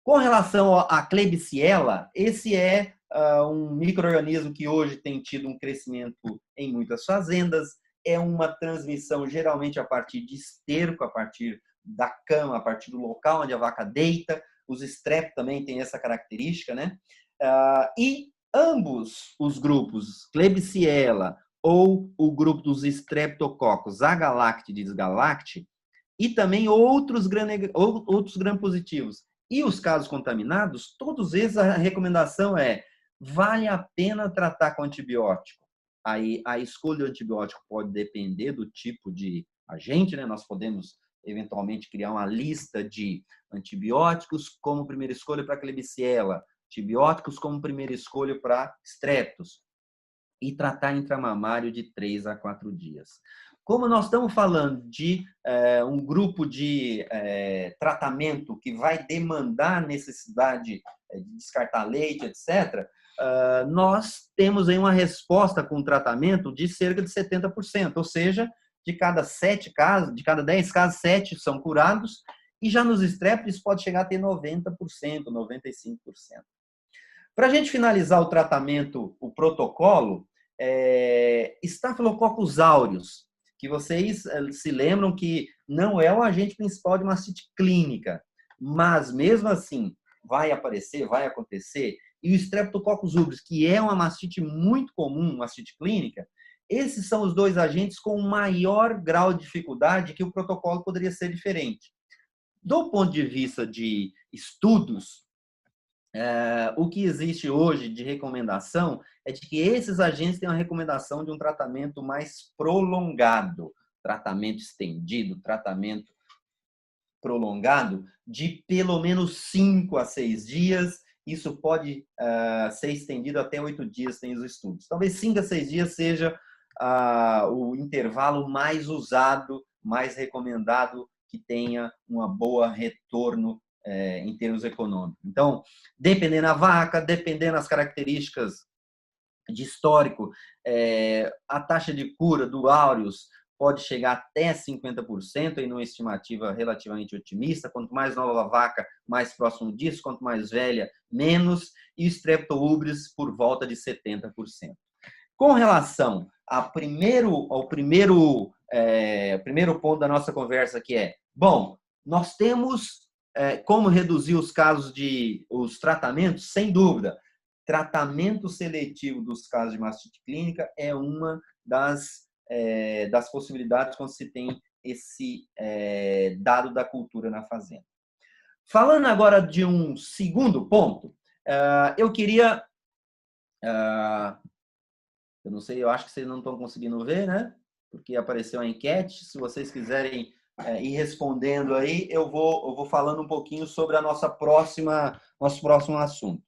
Com relação à Klebsiella, esse é um micro-organismo que hoje tem tido um crescimento em muitas fazendas. É uma transmissão geralmente a partir de esterco, a partir da cama, a partir do local onde a vaca deita. Os estrep também têm essa característica, né? E ambos os grupos, Klebsiella ou o grupo dos Streptococcus agalacti e desgalacti, e também outros gram-positivos e os casos contaminados, todos eles a recomendação é: vale a pena tratar com antibiótico. Aí a escolha do antibiótico pode depender do tipo de agente, né? Nós podemos eventualmente criar uma lista de antibióticos como primeira escolha para Klebsiella, antibióticos como primeira escolha para Streptos, e tratar intramamário de 3 a 4 dias. Como nós estamos falando de um grupo de tratamento que vai demandar necessidade de descartar leite, etc., nós temos aí uma resposta com tratamento de cerca de 70%, ou seja, de cada 10 casos, 7 são curados, e já nos estreptos pode chegar a ter 90%, 95%. Para a gente finalizar o tratamento, o protocolo, Staphylococcus aureus, que vocês se lembram que não é o agente principal de mastite clínica, mas mesmo assim vai aparecer, vai acontecer. E o Streptococcus aureus, que é uma mastite muito comum, mastite clínica, esses são os dois agentes com maior grau de dificuldade que o protocolo poderia ser diferente. Do ponto de vista de estudos, o que existe hoje de recomendação é de que esses agentes têm uma recomendação de um tratamento mais prolongado, tratamento estendido, tratamento prolongado, de pelo menos 5 a 6 dias. Isso pode ser estendido até 8 dias, tem os estudos. Talvez 5 a 6 dias seja o intervalo mais usado, mais recomendado, que tenha uma boa retorno em termos econômicos. Então, dependendo da vaca, dependendo das características de histórico, a taxa de cura do áureus pode chegar até 50%, em uma estimativa relativamente otimista. Quanto mais nova a vaca, mais próximo disso, quanto mais velha, menos, e o Streptourubris por volta de 70%. Com relação ao primeiro ponto da nossa conversa, que bom, nós temos como reduzir os casos os tratamentos, sem dúvida. Tratamento seletivo dos casos de mastite clínica é uma das possibilidades quando se tem esse dado da cultura na fazenda. Falando agora de um segundo ponto, eu queria... eu não sei, eu acho que vocês não estão conseguindo ver, né? Porque apareceu a enquete. Se vocês quiserem ir respondendo aí, eu vou falando um pouquinho sobre nosso próximo assunto.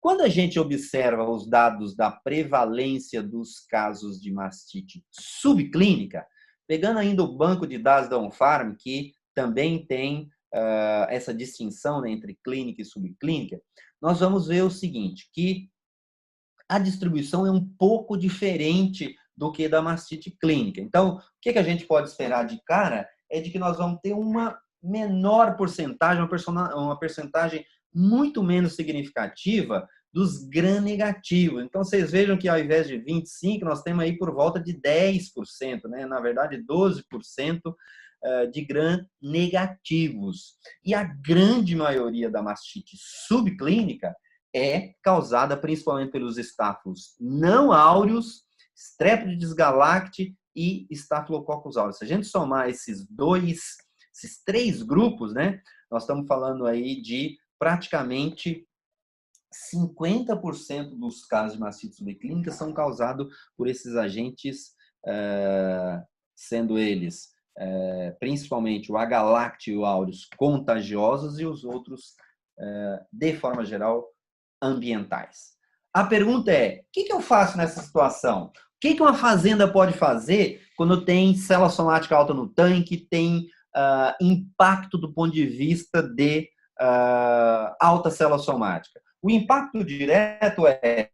Quando a gente observa os dados da prevalência dos casos de mastite subclínica, pegando ainda o banco de dados da Unfarm, que também tem essa distinção, né, entre clínica e subclínica, nós vamos ver o seguinte, que a distribuição é um pouco diferente do que da mastite clínica. Então, o que a gente pode esperar de cara é de que nós vamos ter uma menor porcentagem, uma porcentagem muito menos significativa dos gram-negativos. Então, vocês vejam que ao invés de 25%, nós temos aí por volta de 10%, né? Na verdade, 12% de gram-negativos. E a grande maioria da mastite subclínica é causada principalmente pelos estáfilos não áureos, Streptococcus galacti e Staphylococcus aureus. Se a gente somar esses três grupos, né, nós estamos falando aí de praticamente 50% dos casos de mastite subclínica são causados por esses agentes, sendo eles principalmente o agalacti e o aureus contagiosos e os outros, de forma geral, ambientais. A pergunta é, o que eu faço nessa situação? O que uma fazenda pode fazer quando tem célula somática alta no tanque, tem impacto do ponto de vista de alta célula somática? O impacto direto é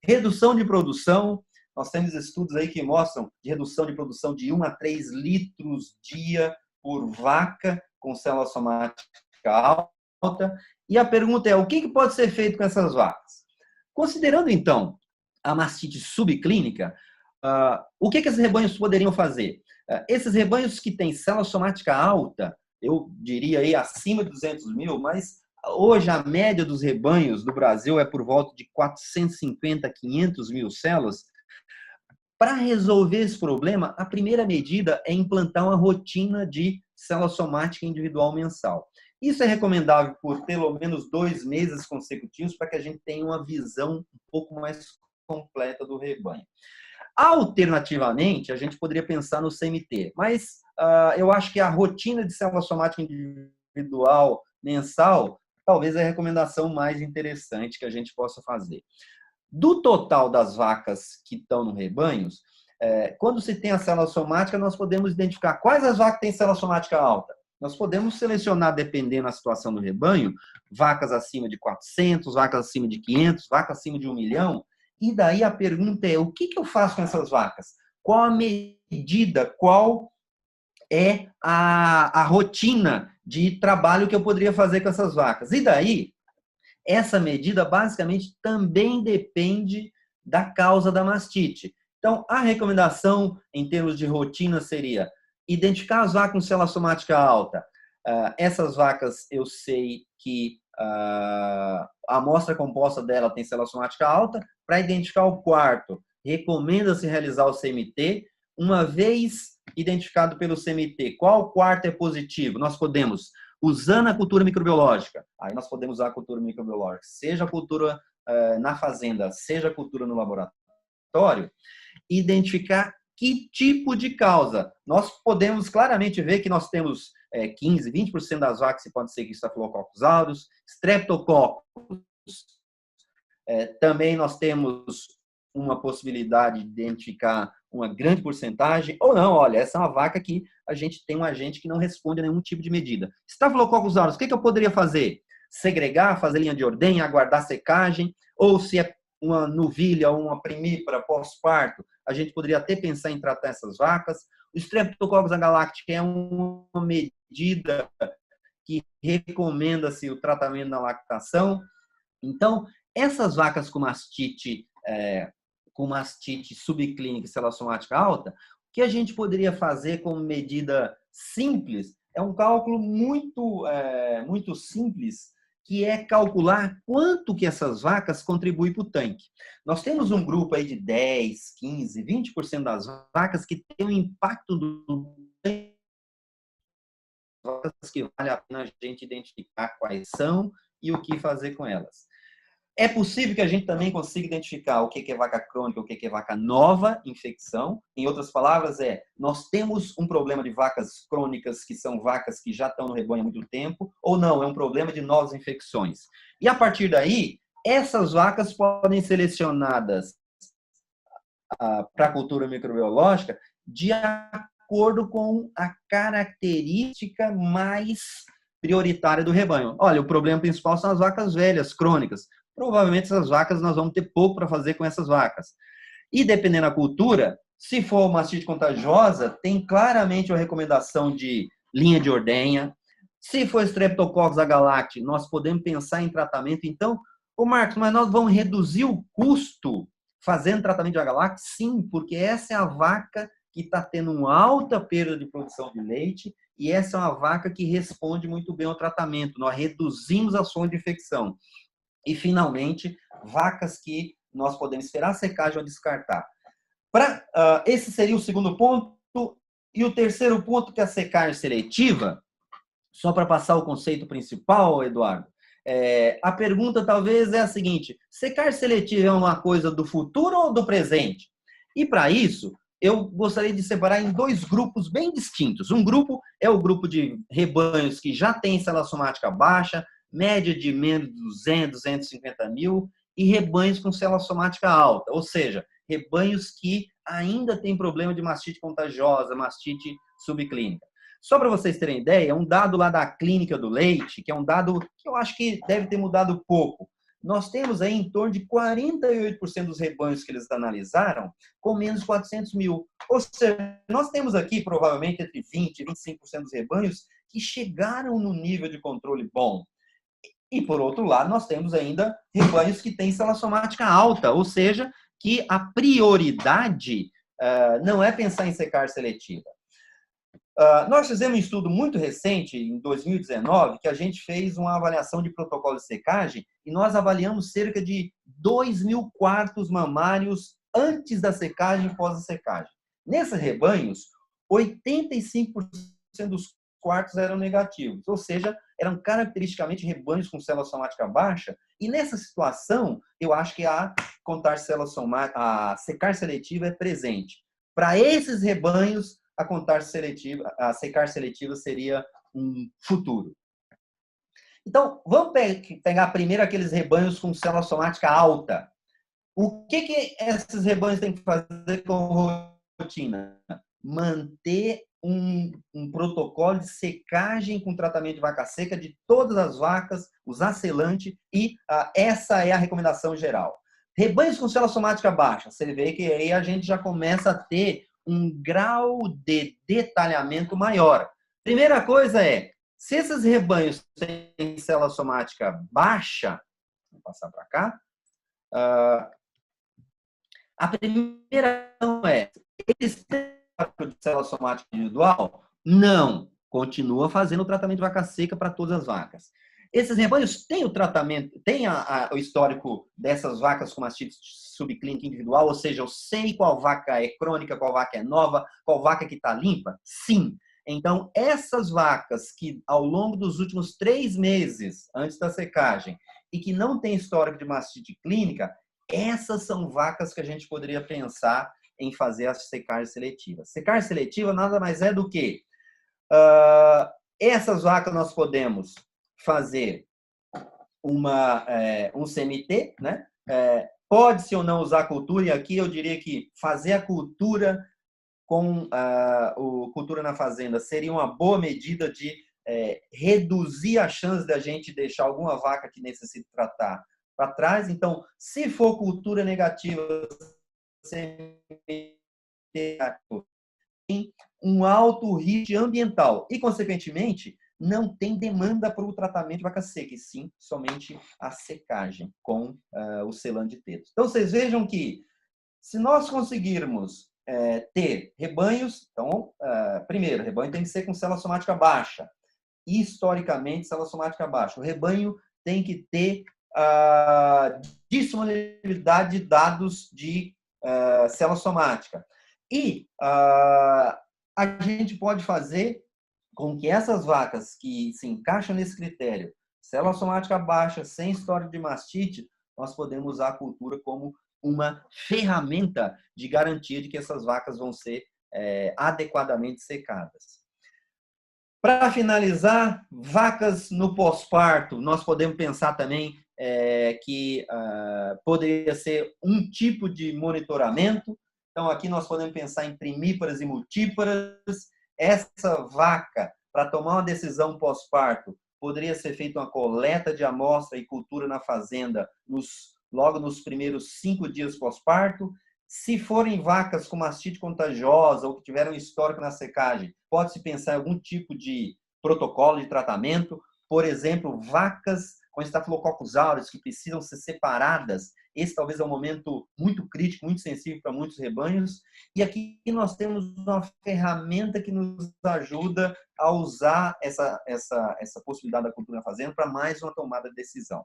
redução de produção. Nós temos estudos aí que mostram de redução de produção de 1 a 3 litros dia por vaca com célula somática alta. E a pergunta é, o que pode ser feito com essas vacas? Considerando, então, a mastite subclínica, o que esses rebanhos poderiam fazer? Esses rebanhos que têm célula somática alta, eu diria aí acima de 200 mil, mas hoje a média dos rebanhos do Brasil é por volta de 450 a 500 mil células. Para resolver esse problema, a primeira medida é implantar uma rotina de célula somática individual mensal. Isso é recomendável por pelo menos 2 meses consecutivos para que a gente tenha uma visão um pouco mais completa do rebanho. Alternativamente, a gente poderia pensar no CMT, mas eu acho que a rotina de célula somática individual mensal talvez é a recomendação mais interessante que a gente possa fazer. Do total das vacas que estão no rebanhos, quando se tem a célula somática, nós podemos identificar quais as vacas que têm célula somática alta. Nós podemos selecionar, dependendo da situação do rebanho, vacas acima de 400, vacas acima de 500, vacas acima de 1 milhão. E daí a pergunta é, o que eu faço com essas vacas? Qual a medida, qual é a rotina de trabalho que eu poderia fazer com essas vacas? E daí, essa medida basicamente também depende da causa da mastite. Então, a recomendação em termos de rotina seria identificar as vacas com célula somática alta. Essas vacas, eu sei que a amostra composta dela tem célula somática alta. Para identificar o quarto, recomenda-se realizar o CMT. Uma vez identificado pelo CMT qual quarto é positivo, nós podemos, usando a cultura microbiológica, aí nós podemos usar a cultura microbiológica, seja a cultura na fazenda, seja a cultura no laboratório, identificar que tipo de causa. Nós podemos claramente ver que nós temos 15, 20% das vacas que podem ser Staphylococcus aureus, Streptococcus. Também nós temos uma possibilidade de identificar uma grande porcentagem, ou não, olha, essa é uma vaca que a gente tem um agente que não responde a nenhum tipo de medida. Staphylococcus aureus, o que eu poderia fazer? Segregar, fazer linha de ordenha, aguardar secagem, ou se é uma novilha ou uma primípara pós-parto, a gente poderia até pensar em tratar essas vacas. O Streptococcus agalacticae é uma medida que recomenda-se o tratamento na lactação. Então, essas vacas com mastite subclínica e celossomática alta, o que a gente poderia fazer como medida simples é um cálculo muito simples, que é calcular quanto que essas vacas contribuem para o tanque. Nós temos um grupo aí de 10, 15, 20% das vacas que tem um impacto do tanque, que vale a pena a gente identificar quais são e o que fazer com elas. É possível que a gente também consiga identificar o que é vaca crônica, o que é vaca nova infecção. Em outras palavras, nós temos um problema de vacas crônicas, que são vacas que já estão no rebanho há muito tempo, ou não, é um problema de novas infecções. E a partir daí, essas vacas podem ser selecionadas para a cultura microbiológica de acordo com a característica mais prioritária do rebanho. Olha, o problema principal são as vacas velhas, crônicas. Provavelmente essas vacas nós vamos ter pouco para fazer com essas vacas. E dependendo da cultura, se for mastite contagiosa, tem claramente a recomendação de linha de ordenha. Se for Streptococcus agalacticae, nós podemos pensar em tratamento. Então, Marcos, mas nós vamos reduzir o custo fazendo tratamento de agalacticae? Sim, porque essa é a vaca que está tendo uma alta perda de produção de leite e essa é uma vaca que responde muito bem ao tratamento. Nós reduzimos as fontes de infecção. E, finalmente, vacas que nós podemos esperar a secagem ou descartar. Esse seria o segundo ponto. E o terceiro ponto, que é a secagem seletiva, só para passar o conceito principal, Eduardo, a pergunta talvez é a seguinte: secagem seletiva é uma coisa do futuro ou do presente? E, para isso, eu gostaria de separar em dois grupos bem distintos. Um grupo é o grupo de rebanhos que já tem célula somática baixa, média de menos de 200, 250 mil, e rebanhos com célula somática alta, ou seja, rebanhos que ainda têm problema de mastite contagiosa, mastite subclínica. Só para vocês terem ideia, um dado lá da Clínica do Leite, que é um dado que eu acho que deve ter mudado pouco. Nós temos aí em torno de 48% dos rebanhos que eles analisaram com menos de 400 mil. Ou seja, nós temos aqui provavelmente entre 20% e 25% dos rebanhos que chegaram no nível de controle bom. E, por outro lado, nós temos ainda rebanhos que têm célula somática alta, ou seja, que a prioridade não é pensar em secagem seletiva. Nós fizemos um estudo muito recente, em 2019, que a gente fez uma avaliação de protocolo de secagem e nós avaliamos cerca de 2.000 quartos mamários antes da secagem e pós a secagem. Nesses rebanhos, 85% dos quartos eram negativos, ou seja, eram caracteristicamente rebanhos com célula somática baixa, e nessa situação, eu acho que a secagem seletiva é presente. Para esses rebanhos, a secagem seletiva seria um futuro. Então, vamos pegar primeiro aqueles rebanhos com célula somática alta. O que esses rebanhos têm que fazer com rotina? Manter um protocolo de secagem com tratamento de vaca seca de todas as vacas, usar selante, e essa é a recomendação geral. Rebanhos com célula somática baixa, você vê que aí a gente já começa a ter um grau de detalhamento maior. Primeira coisa se esses rebanhos têm célula somática baixa, vou passar para cá, a primeira questão eles têm de célula somática individual? Não. Continua fazendo o tratamento de vaca seca para todas as vacas. Esses rebanhos têm o tratamento, têm o histórico dessas vacas com mastite subclínica individual, ou seja, eu sei qual vaca é crônica, qual vaca é nova, qual vaca que está limpa? Sim. Então, essas vacas que ao longo dos últimos 3 meses, antes da secagem, e que não têm histórico de mastite clínica, essas são vacas que a gente poderia pensar em fazer a secagem seletiva. Secagem seletiva nada mais é do que essas vacas nós podemos fazer um CMT, né? Pode-se ou não usar cultura, e aqui eu diria que fazer a cultura com o cultura na fazenda seria uma boa medida de reduzir a chance da gente deixar alguma vaca que necessite tratar para trás. Então, se for cultura negativa, tem um alto risco ambiental e, consequentemente, não tem demanda para o tratamento de vaca seca, e sim somente a secagem com o selante de teto. Então, vocês vejam que, se nós conseguirmos ter rebanhos, então, primeiro, rebanho tem que ser com célula somática baixa. Historicamente, célula somática baixa. O rebanho tem que ter disponibilidade de dados de célula somática. E a gente pode fazer com que essas vacas que se encaixam nesse critério, célula somática baixa, sem história de mastite, nós podemos usar a cultura como uma ferramenta de garantia de que essas vacas vão ser adequadamente secadas. Para finalizar, vacas no pós-parto, nós podemos pensar também que poderia ser um tipo de monitoramento. Então, aqui nós podemos pensar em primíparas e multíparas. Essa vaca, para tomar uma decisão pós-parto, poderia ser feita uma coleta de amostra e cultura na fazenda logo nos primeiros 5 dias pós-parto. Se forem vacas com mastite contagiosa ou que tiveram histórico na secagem, pode-se pensar em algum tipo de protocolo de tratamento. Por exemplo, vacas com Staphylococcus aureus que precisam ser separadas. Esse talvez é um momento muito crítico, muito sensível para muitos rebanhos. E aqui nós temos uma ferramenta que nos ajuda a usar essa possibilidade da cultura na fazenda para mais uma tomada de decisão.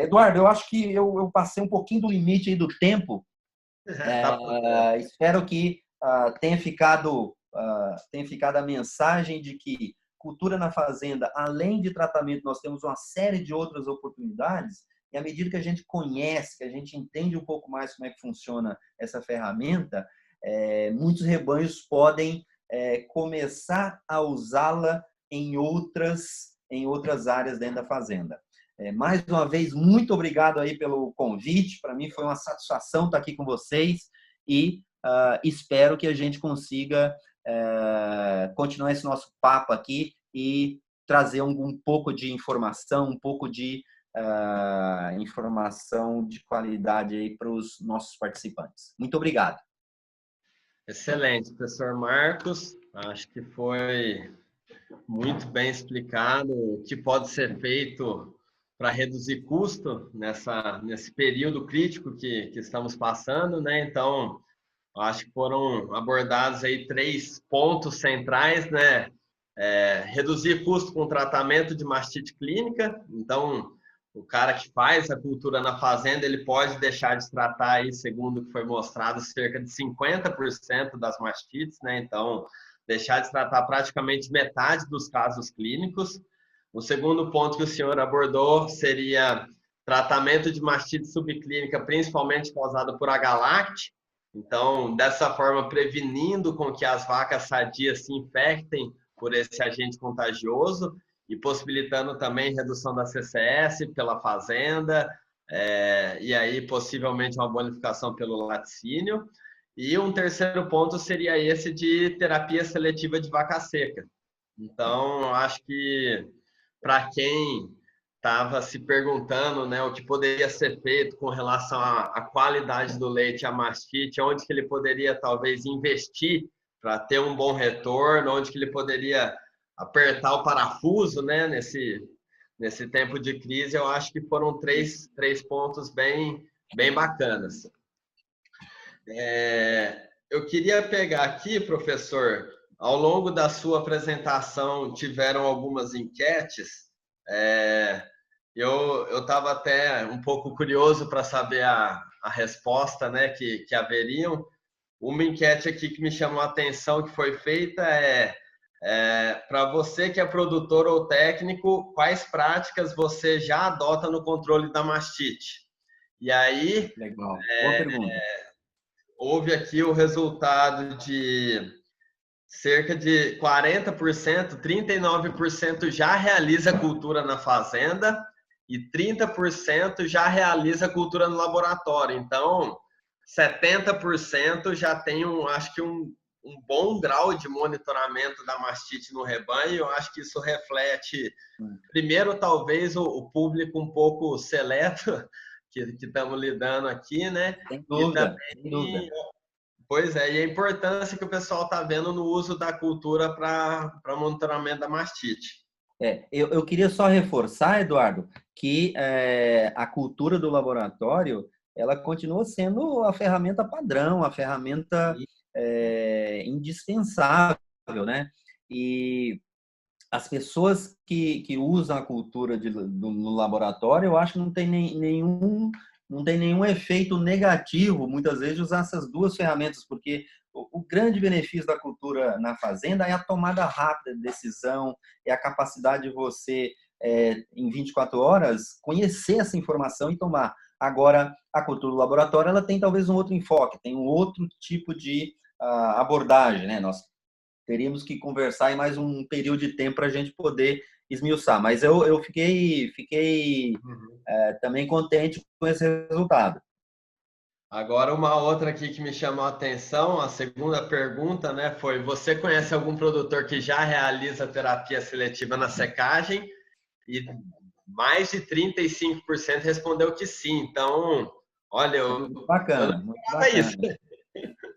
Eduardo, eu acho que eu passei um pouquinho do limite aí do tempo. Espero que tenha ficado a mensagem de que cultura na fazenda, além de tratamento, nós temos uma série de outras oportunidades, e à medida que a gente conhece, que a gente entende um pouco mais como é que funciona essa ferramenta, muitos rebanhos podem começar a usá-la em outras áreas dentro da fazenda. Mais uma vez, muito obrigado aí pelo convite. Para mim foi uma satisfação estar aqui com vocês e espero que a gente consiga continuar esse nosso papo aqui e trazer um pouco de informação, um pouco de informação de qualidade aí para os nossos participantes. Muito obrigado. Excelente, professor Marcos. Acho que foi muito bem explicado o que pode ser feito para reduzir custo nesse período crítico que estamos passando, né? Então, acho que foram abordados aí 3 pontos centrais, né? Reduzir custo com tratamento de mastite clínica. Então, o cara que faz a cultura na fazenda, ele pode deixar de tratar aí, segundo o que foi mostrado, cerca de 50% das mastites, né? Então, deixar de tratar praticamente metade dos casos clínicos. O segundo ponto que o senhor abordou seria tratamento de mastite subclínica, principalmente causada por H-Lact. Então, dessa forma, prevenindo com que as vacas sadias se infectem por esse agente contagioso e possibilitando também redução da CCS pela fazenda, e aí possivelmente uma bonificação pelo laticínio. E um terceiro ponto seria esse de terapia seletiva de vaca seca. Então, acho que para quem estava se perguntando, né, o que poderia ser feito com relação à qualidade do leite e à mastite, onde que ele poderia talvez investir para ter um bom retorno, onde que ele poderia apertar o parafuso, né, nesse tempo de crise, eu acho que foram três pontos bem bacanas. Eu queria pegar aqui, professor, ao longo da sua apresentação tiveram algumas enquetes É, eu estava até um pouco curioso para saber a resposta, né, que haveriam. Uma enquete aqui que me chamou a atenção que foi feita para você que é produtor ou técnico, quais práticas você já adota no controle da mastite? E aí, Legal. Boa pergunta. houve aqui o resultado de cerca de 40%, 39% já realiza cultura na fazenda e 30% já realiza cultura no laboratório. Então, 70% já tem acho que um bom grau de monitoramento da mastite no rebanho. Eu acho que isso reflete, primeiro, talvez o público um pouco seleto que estamos lidando aqui, né? Sem E dúvida, sem dúvida. também, pois é, e a importância que o pessoal está vendo no uso da cultura para monitoramento da mastite. Eu queria só reforçar, Eduardo, que a cultura do laboratório ela continua sendo a ferramenta padrão, a ferramenta indispensável, né? E as pessoas que usam a cultura no laboratório, eu acho que não tem nenhum efeito negativo, muitas vezes, de usar essas duas ferramentas, porque o grande benefício da cultura na fazenda é a tomada rápida de decisão, é a capacidade de você, em 24 horas, conhecer essa informação e tomar. Agora, a cultura do laboratório ela tem talvez um outro enfoque, tem um outro tipo de abordagem, né? Nós teríamos que conversar em mais um período de tempo para a gente poder esmiuçar. Mas eu fiquei também contente com esse resultado. Agora, uma outra aqui que me chamou a atenção, a segunda pergunta, né, foi: você conhece algum produtor que já realiza terapia seletiva na secagem? E mais de 35% respondeu que sim. Então, olha, Muito eu não bacana, muito esperava isso. bacana.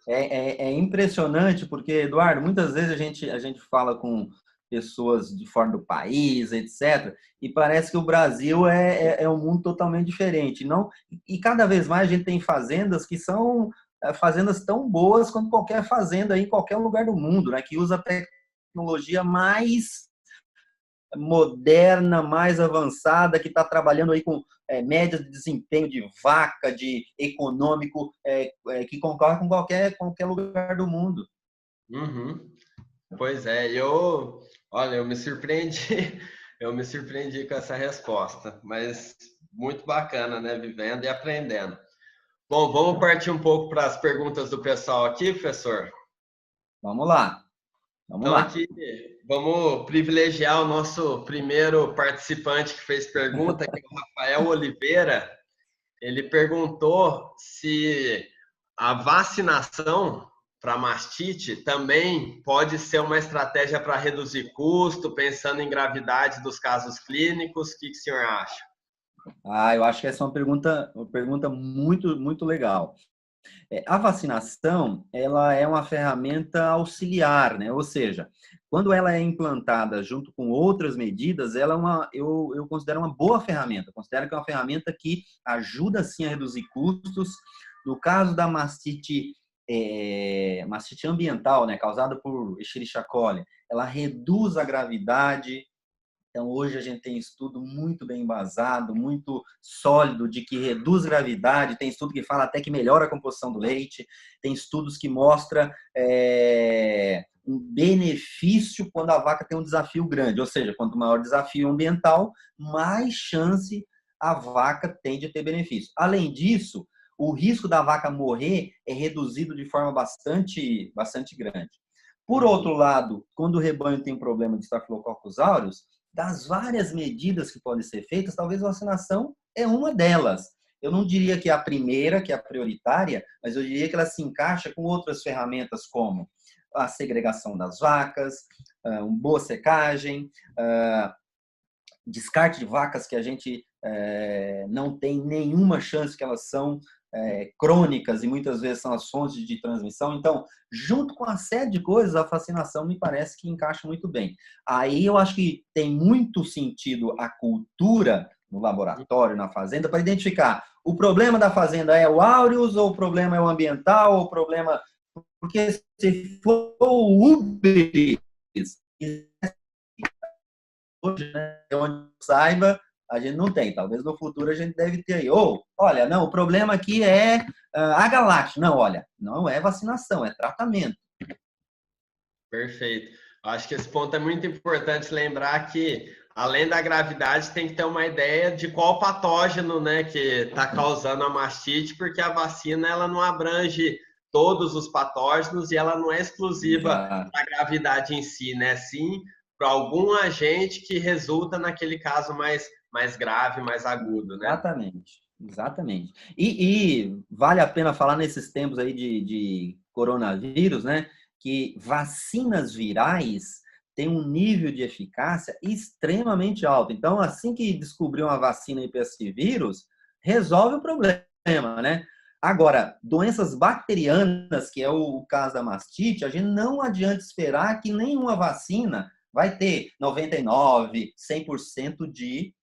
É impressionante, porque, Eduardo, muitas vezes a gente fala com pessoas de fora do país, etc., e parece que o Brasil é um mundo totalmente diferente. Não, e cada vez mais a gente tem fazendas que são fazendas tão boas quanto qualquer fazenda em qualquer lugar do mundo, né, que usa a tecnologia mais moderna, mais avançada, que está trabalhando aí com médias de desempenho de vaca, de econômico, que concorre com qualquer lugar do mundo. Uhum. Pois é, olha, eu me surpreendi, eu me surpreendi com essa resposta, mas muito bacana, né? Vivendo e aprendendo. Bom, vamos partir um pouco para as perguntas do pessoal aqui, professor. Vamos lá, vamos Então, lá. aqui, vamos privilegiar o nosso primeiro participante que fez pergunta, que é o Rafael Oliveira. Ele perguntou se a vacinação para mastite também pode ser uma estratégia para reduzir custo, pensando em gravidade dos casos clínicos. O que o senhor acha? Eu acho que essa é uma pergunta muito, muito legal. A vacinação, ela é uma ferramenta auxiliar, né? Ou seja, quando ela é implantada junto com outras medidas, ela é eu considero uma boa ferramenta. Eu considero que é uma ferramenta que ajuda, sim, a reduzir custos. No caso da mastite, mastite ambiental, né, causada por Escherichia coli, ela reduz a gravidade. Então, hoje a gente tem estudo muito bem embasado, muito sólido, de que reduz gravidade, tem estudo que fala até que melhora a composição do leite, tem estudos que mostram um benefício quando a vaca tem um desafio grande, ou seja, quanto maior o desafio ambiental, mais chance a vaca tem de ter benefício. Além disso, o risco da vaca morrer é reduzido de forma bastante grande. Por outro lado, quando o rebanho tem problema de Staphylococcus aureus, das várias medidas que podem ser feitas, talvez a vacinação é uma delas. Eu não diria que é a primeira, que é a prioritária, mas eu diria que ela se encaixa com outras ferramentas como a segregação das vacas, uma boa secagem, descarte de vacas que a gente não tem nenhuma chance que elas são crônicas e muitas vezes são as fontes de transmissão. Então, junto com a série de coisas, a vacinação me parece que encaixa muito bem. Aí eu acho que tem muito sentido a cultura no laboratório, na fazenda, para identificar o problema da fazenda é o áureos, ou o problema é o ambiental, ou o problema... Porque se for o Uber hoje, né, onde eu saiba, a gente não tem. Talvez no futuro a gente deve ter aí. Ou, olha, não, o problema aqui é a galáctica. Não, olha, não é vacinação, é tratamento. Perfeito. Acho que esse ponto é muito importante lembrar que, além da gravidade, tem que ter uma ideia de qual patógeno, né, que está causando a mastite, porque a vacina ela não abrange todos os patógenos e ela não é exclusiva da gravidade em si, né? Sim, para algum agente que resulta naquele caso mais grave, mais agudo, né? Exatamente, exatamente. E vale a pena falar nesses tempos aí de coronavírus, né? Que vacinas virais têm um nível de eficácia extremamente alto. Então, assim que descobrir uma vacina para esse vírus, resolve o problema, né? Agora, doenças bacterianas, que é o caso da mastite, a gente não adianta esperar que nenhuma vacina vai ter 99, 100% de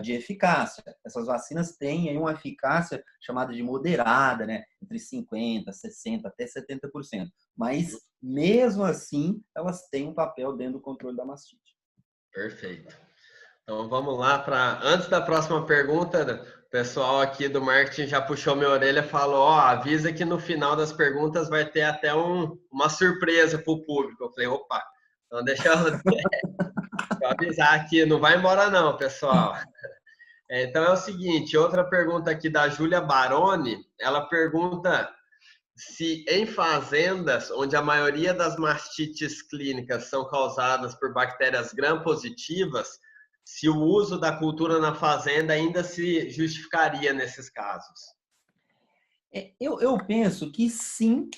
eficácia. Essas vacinas têm aí uma eficácia chamada de moderada, né? Entre 50%, 60%, até 70%. Mas, mesmo assim, elas têm um papel dentro do controle da mastite. Perfeito. Então vamos lá para antes da próxima pergunta, o pessoal aqui do marketing já puxou minha orelha e falou: ó, avisa que no final das perguntas vai ter até uma surpresa para o público. Eu falei: opa, então deixa eu avisar aqui, não vai embora não, pessoal. Então é o seguinte, outra pergunta aqui da Júlia Baroni, ela pergunta se em fazendas onde a maioria das mastites clínicas são causadas por bactérias gram-positivas, se o uso da cultura na fazenda ainda se justificaria nesses casos. Eu penso que sim,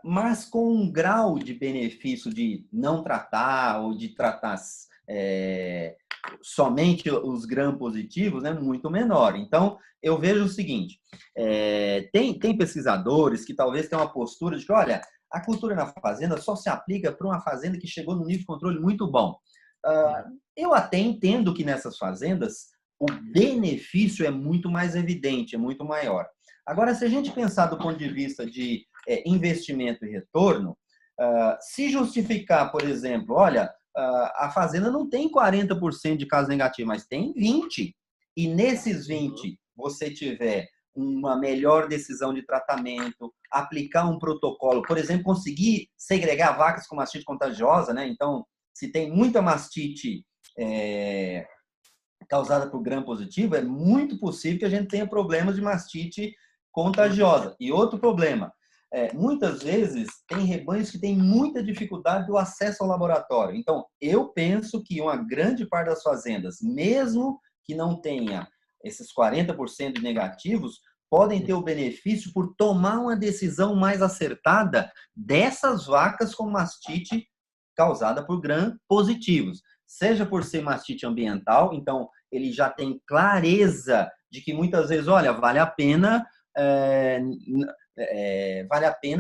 mas com um grau de benefício de não tratar ou de tratar somente os gram-positivos, né, muito menor. Então, eu vejo o seguinte, tem pesquisadores que talvez tenham uma postura de que, olha, a cultura na fazenda só se aplica para uma fazenda que chegou num nível de controle muito bom. Eu até entendo que nessas fazendas o benefício é muito mais evidente, é muito maior. Agora, se a gente pensar do ponto de vista de investimento e retorno, se justificar, por exemplo, olha, a fazenda não tem 40% de casos negativos, mas tem 20%. E nesses 20%, você tiver uma melhor decisão de tratamento, aplicar um protocolo, por exemplo, conseguir segregar vacas com mastite contagiosa, né? Então, se tem muita mastite causada por gram positivo, é muito possível que a gente tenha problemas de mastite contagiosa. E outro problema, muitas vezes tem rebanhos que têm muita dificuldade do acesso ao laboratório. Então, eu penso que uma grande parte das fazendas, mesmo que não tenha esses 40% de negativos, podem ter o benefício por tomar uma decisão mais acertada dessas vacas com mastite causada por gram positivos. Seja por ser mastite ambiental, então ele já tem clareza de que muitas vezes, olha, vale a pena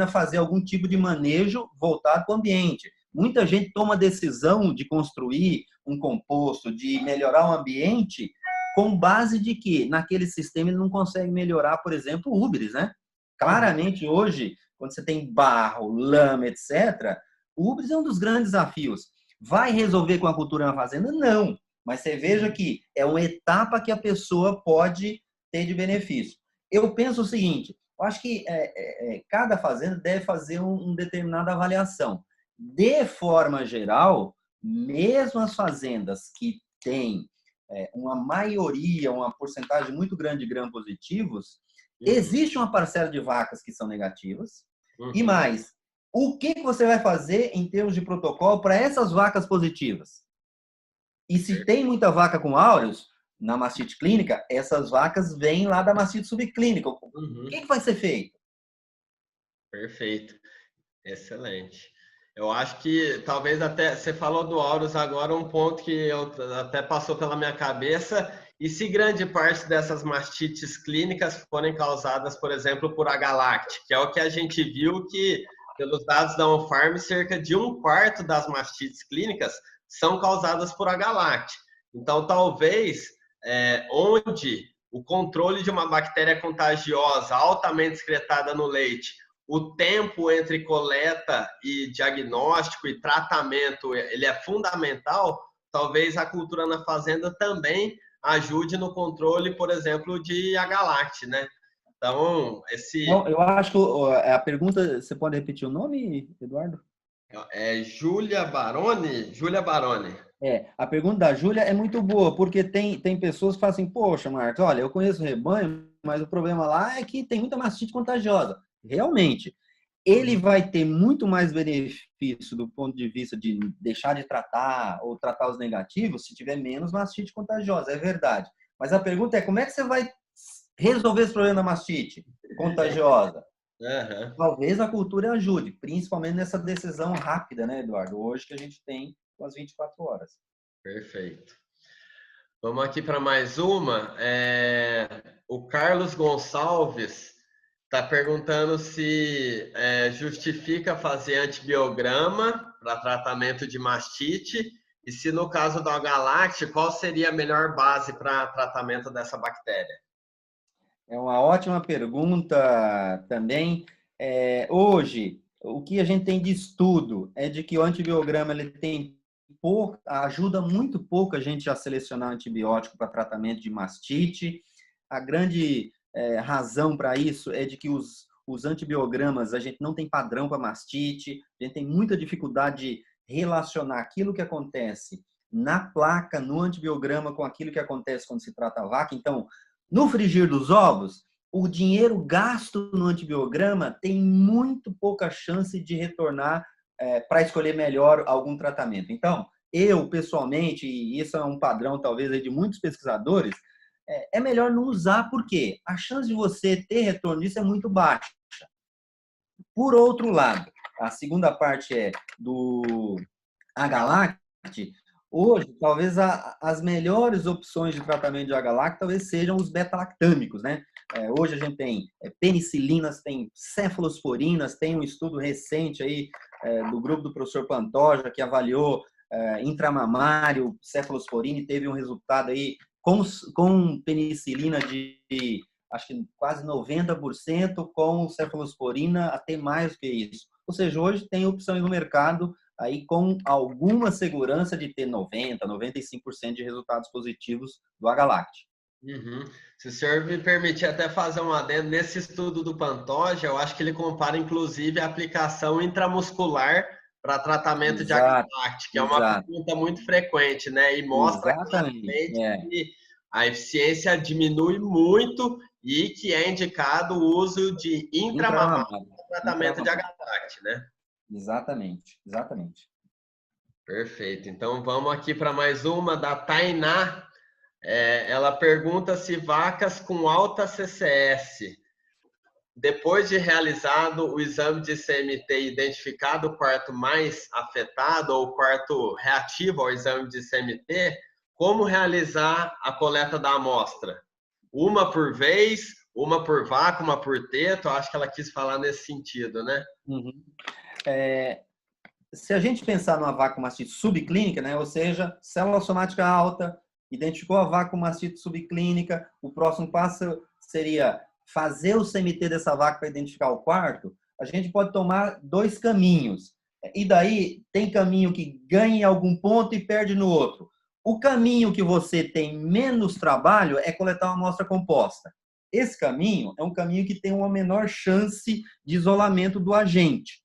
fazer algum tipo de manejo voltado para o ambiente. Muita gente toma a decisão de construir um composto, de melhorar o ambiente, com base de que naquele sistema ele não consegue melhorar, por exemplo, o Ubris, né? Claramente hoje, quando você tem barro, lama, etc., o Ubris é um dos grandes desafios. Vai resolver com a cultura na fazenda? Não. Mas você veja que é uma etapa que a pessoa pode ter de benefício. Eu penso o seguinte, eu acho que cada fazenda deve fazer uma determinada avaliação. De forma geral, mesmo as fazendas que têm uma maioria, uma porcentagem muito grande de gram-positivos, existe uma parcela de vacas que são negativas. E mais, o que você vai fazer em termos de protocolo para essas vacas positivas? E se tem muita vaca com áureos, na mastite clínica, essas vacas vêm lá da mastite subclínica. O que vai ser feito? Perfeito. Excelente. Eu acho que talvez até você falou do áureos agora, um ponto que eu até passou pela minha cabeça. E se grande parte dessas mastites clínicas forem causadas, por exemplo, por H-Lacti, que é o que a gente viu que, pelos dados da OnFarm, cerca de 1/4 das mastites clínicas são causadas por H-Lacti. Então, talvez, onde o controle de uma bactéria contagiosa altamente excretada no leite, o tempo entre coleta e diagnóstico e tratamento, ele é fundamental, talvez a cultura na fazenda também ajude no controle, por exemplo, de Agalacte, né? Então, Não, eu acho que a pergunta, você pode repetir o nome, Eduardo? é Júlia Baroni? Júlia Baroni. A pergunta da Júlia é muito boa, porque tem pessoas que falam assim, poxa, Marcos, olha, eu conheço o rebanho, mas o problema lá é que tem muita mastite contagiosa. Realmente, ele vai ter muito mais benefício do ponto de vista de deixar de tratar ou tratar os negativos se tiver menos mastite contagiosa, é verdade. Mas a pergunta é, como é que você vai resolver esse problema da mastite contagiosa? Uhum. Talvez a cultura ajude, principalmente nessa decisão rápida, né, Eduardo? Hoje que a gente tem as 24 horas. Perfeito. Vamos aqui para mais uma. O Carlos Gonçalves está perguntando se justifica fazer antibiograma para tratamento de mastite e se no caso do Agalacte, qual seria a melhor base para tratamento dessa bactéria? É uma ótima pergunta também. Hoje, o que a gente tem de estudo é de que o antibiograma ele tem ajuda muito pouco a gente a selecionar antibiótico para tratamento de mastite. A grande razão para isso é de que os antibiogramas, a gente não tem padrão para mastite, a gente tem muita dificuldade de relacionar aquilo que acontece na placa, no antibiograma, com aquilo que acontece quando se trata a vaca. Então, no frigir dos ovos, o dinheiro gasto no antibiograma tem muito pouca chance de retornar para escolher melhor algum tratamento. Então, eu, pessoalmente, e isso é um padrão talvez de muitos pesquisadores, é melhor não usar, porque a chance de você ter retorno disso é muito baixa. Por outro lado, a segunda parte do Agalacte. Hoje, talvez as melhores opções de tratamento de Agalacte talvez sejam os beta-lactâmicos, né? Hoje a gente tem penicilinas, tem cefalosporinas, tem um estudo recente aí do grupo do professor Pantoja que avaliou intramamário, cefalosporina e teve um resultado aí com penicilina de acho que quase 90%, com cefalosporina até mais do que isso. Ou seja, hoje tem opções no mercado aí com alguma segurança de ter 90%, 95% de resultados positivos do Agalacte. Uhum. Se o senhor me permitir até fazer um adendo, nesse estudo do Pantoja, eu acho que ele compara inclusive a aplicação intramuscular para tratamento de Exato, Agalacte, que é uma exato. pergunta muito frequente, né? E mostra Exatamente. claramente que a eficiência diminui muito e que é indicado o uso de intramamário Intramamário. para tratamento de Intramamário. Agalacte, né? Exatamente, exatamente. Perfeito. Então vamos aqui para mais uma da Tainá. Ela pergunta se vacas com alta CCS, depois de realizado o exame de CMT e identificado o quarto mais afetado ou o quarto reativo ao exame de CMT, como realizar a coleta da amostra? Uma por vez, uma por vaca, uma por teto? Acho que ela quis falar nesse sentido, né? Uhum. Se a gente pensar numa vaca com mastite subclínica, né, ou seja, célula somática alta, identificou a vaca com mastite subclínica, o próximo passo seria fazer o CMT dessa vaca para identificar o quarto. A gente pode tomar dois caminhos. E daí tem caminho que ganha em algum ponto e perde no outro. O caminho que você tem menos trabalho é coletar uma amostra composta. Esse caminho é um caminho que tem uma menor chance de isolamento do agente.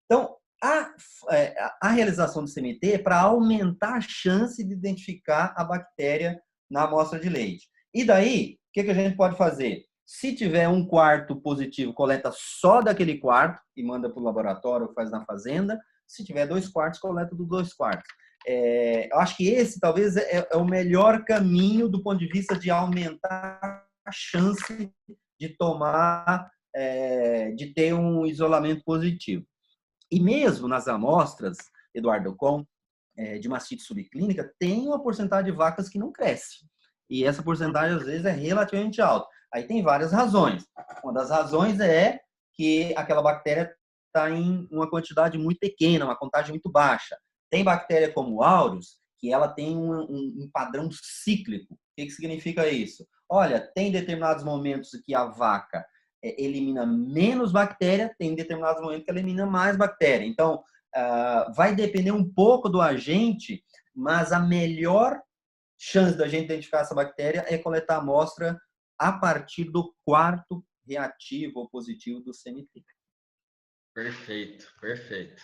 Então, a realização do CMT é para aumentar a chance de identificar a bactéria na amostra de leite. E daí, o que a gente pode fazer? Se tiver um quarto positivo, coleta só daquele quarto e manda para o laboratório ou faz na fazenda. Se tiver 2 quartos, coleta dos 2 quartos. Eu acho que esse talvez é o melhor caminho do ponto de vista de aumentar a chance de tomar, de ter um isolamento positivo. E mesmo nas amostras, Eduardo, de mastite subclínica, tem uma porcentagem de vacas que não cresce. E essa porcentagem, às vezes, é relativamente alta. Aí tem várias razões. Uma das razões é que aquela bactéria está em uma quantidade muito pequena, uma contagem muito baixa. Tem bactéria como o aureus, que ela tem um padrão cíclico. O que significa isso? Olha, tem determinados momentos que a vaca elimina menos bactéria, tem determinados momentos que ela elimina mais bactéria. Então, vai depender um pouco do agente, mas a melhor chance da gente identificar essa bactéria é coletar a amostra a partir do quarto reativo ou positivo do CMT. Perfeito, perfeito.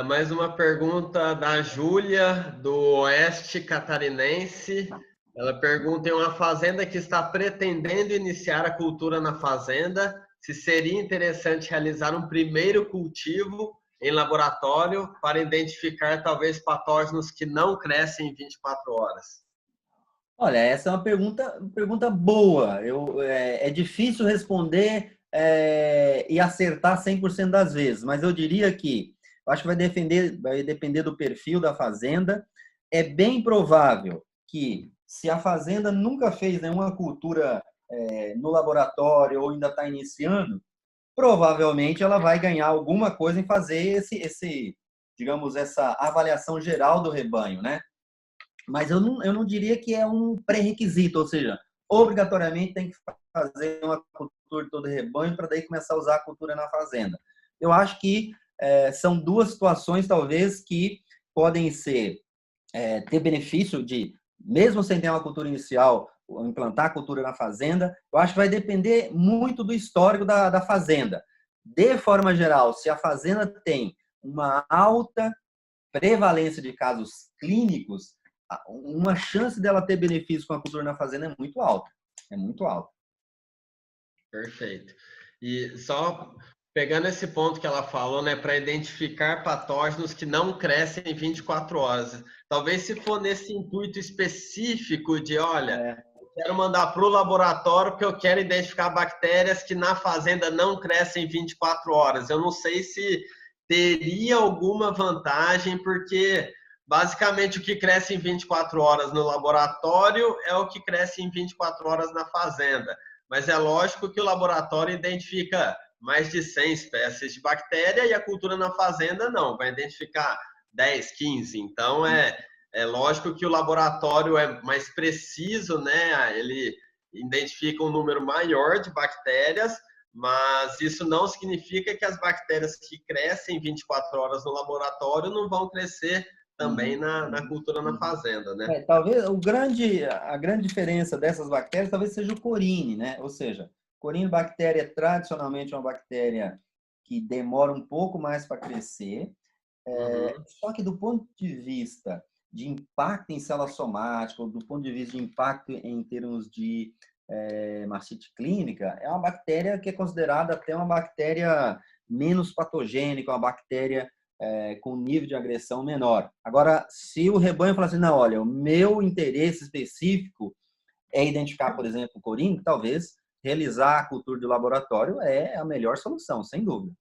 Mais uma pergunta da Júlia, do Oeste Catarinense. Ela pergunta: em uma fazenda que está pretendendo iniciar a cultura na fazenda, se seria interessante realizar um primeiro cultivo em laboratório para identificar talvez patógenos que não crescem em 24 horas? Olha, essa é uma pergunta boa. É difícil responder e acertar 100% das vezes, mas eu diria que eu acho que vai depender do perfil da fazenda. É bem provável que, se a fazenda nunca fez nenhuma cultura no laboratório ou ainda está iniciando, provavelmente ela vai ganhar alguma coisa em fazer digamos, essa avaliação geral do rebanho, né? Mas eu não diria que é um pré-requisito, ou seja, obrigatoriamente tem que fazer uma cultura de todo rebanho para daí começar a usar a cultura na fazenda. Eu acho que são duas situações, talvez, que podem ter benefício de, mesmo sem ter uma cultura inicial, implantar a cultura na fazenda. Eu acho que vai depender muito do histórico da fazenda. De forma geral, se a fazenda tem uma alta prevalência de casos clínicos, uma chance dela ter benefício com a cultura na fazenda é muito alta. É muito alta. Perfeito. E só pegando esse ponto que ela falou, né, para identificar patógenos que não crescem em 24 horas. Talvez se for nesse intuito específico de, olha, quero mandar para o laboratório porque eu quero identificar bactérias que na fazenda não crescem em 24 horas. Eu não sei se teria alguma vantagem, porque basicamente o que cresce em 24 horas no laboratório é o que cresce em 24 horas na fazenda. Mas é lógico que o laboratório identifica mais de 100 espécies de bactéria e a cultura na fazenda não, vai identificar 10, 15. Então é lógico que o laboratório é mais preciso, né? Ele identifica um número maior de bactérias, mas isso não significa que as bactérias que crescem 24 horas no laboratório não vão crescer também na cultura na fazenda, né? Talvez a grande diferença dessas bactérias talvez seja o corine, né? Ou seja, Corynebactéria é tradicionalmente uma bactéria que demora um pouco mais para crescer, só que do ponto de vista de impacto em célula somática, ou do ponto de vista de impacto em termos de mastite clínica, é uma bactéria que é considerada até uma bactéria menos patogênica, uma bactéria com nível de agressão menor. Agora, se o rebanho falar assim, não, olha, o meu interesse específico é identificar, por exemplo, o coríneo, talvez realizar a cultura de laboratório é a melhor solução, sem dúvida.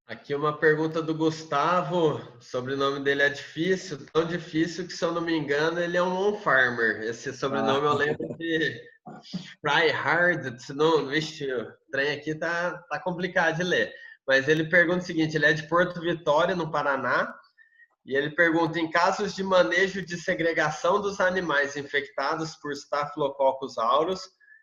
Aqui uma pergunta do Gustavo, o sobrenome dele é difícil, tão difícil que, se eu não me engano, ele é um on-farmer. Esse sobrenome eu lembro de Try Hard, senão, vixe, o trem aqui tá complicado de ler. Mas ele pergunta o seguinte, ele é de Porto Vitória, no Paraná, e ele pergunta: em casos de manejo de segregação dos animais infectados por Staphylococcus aureus,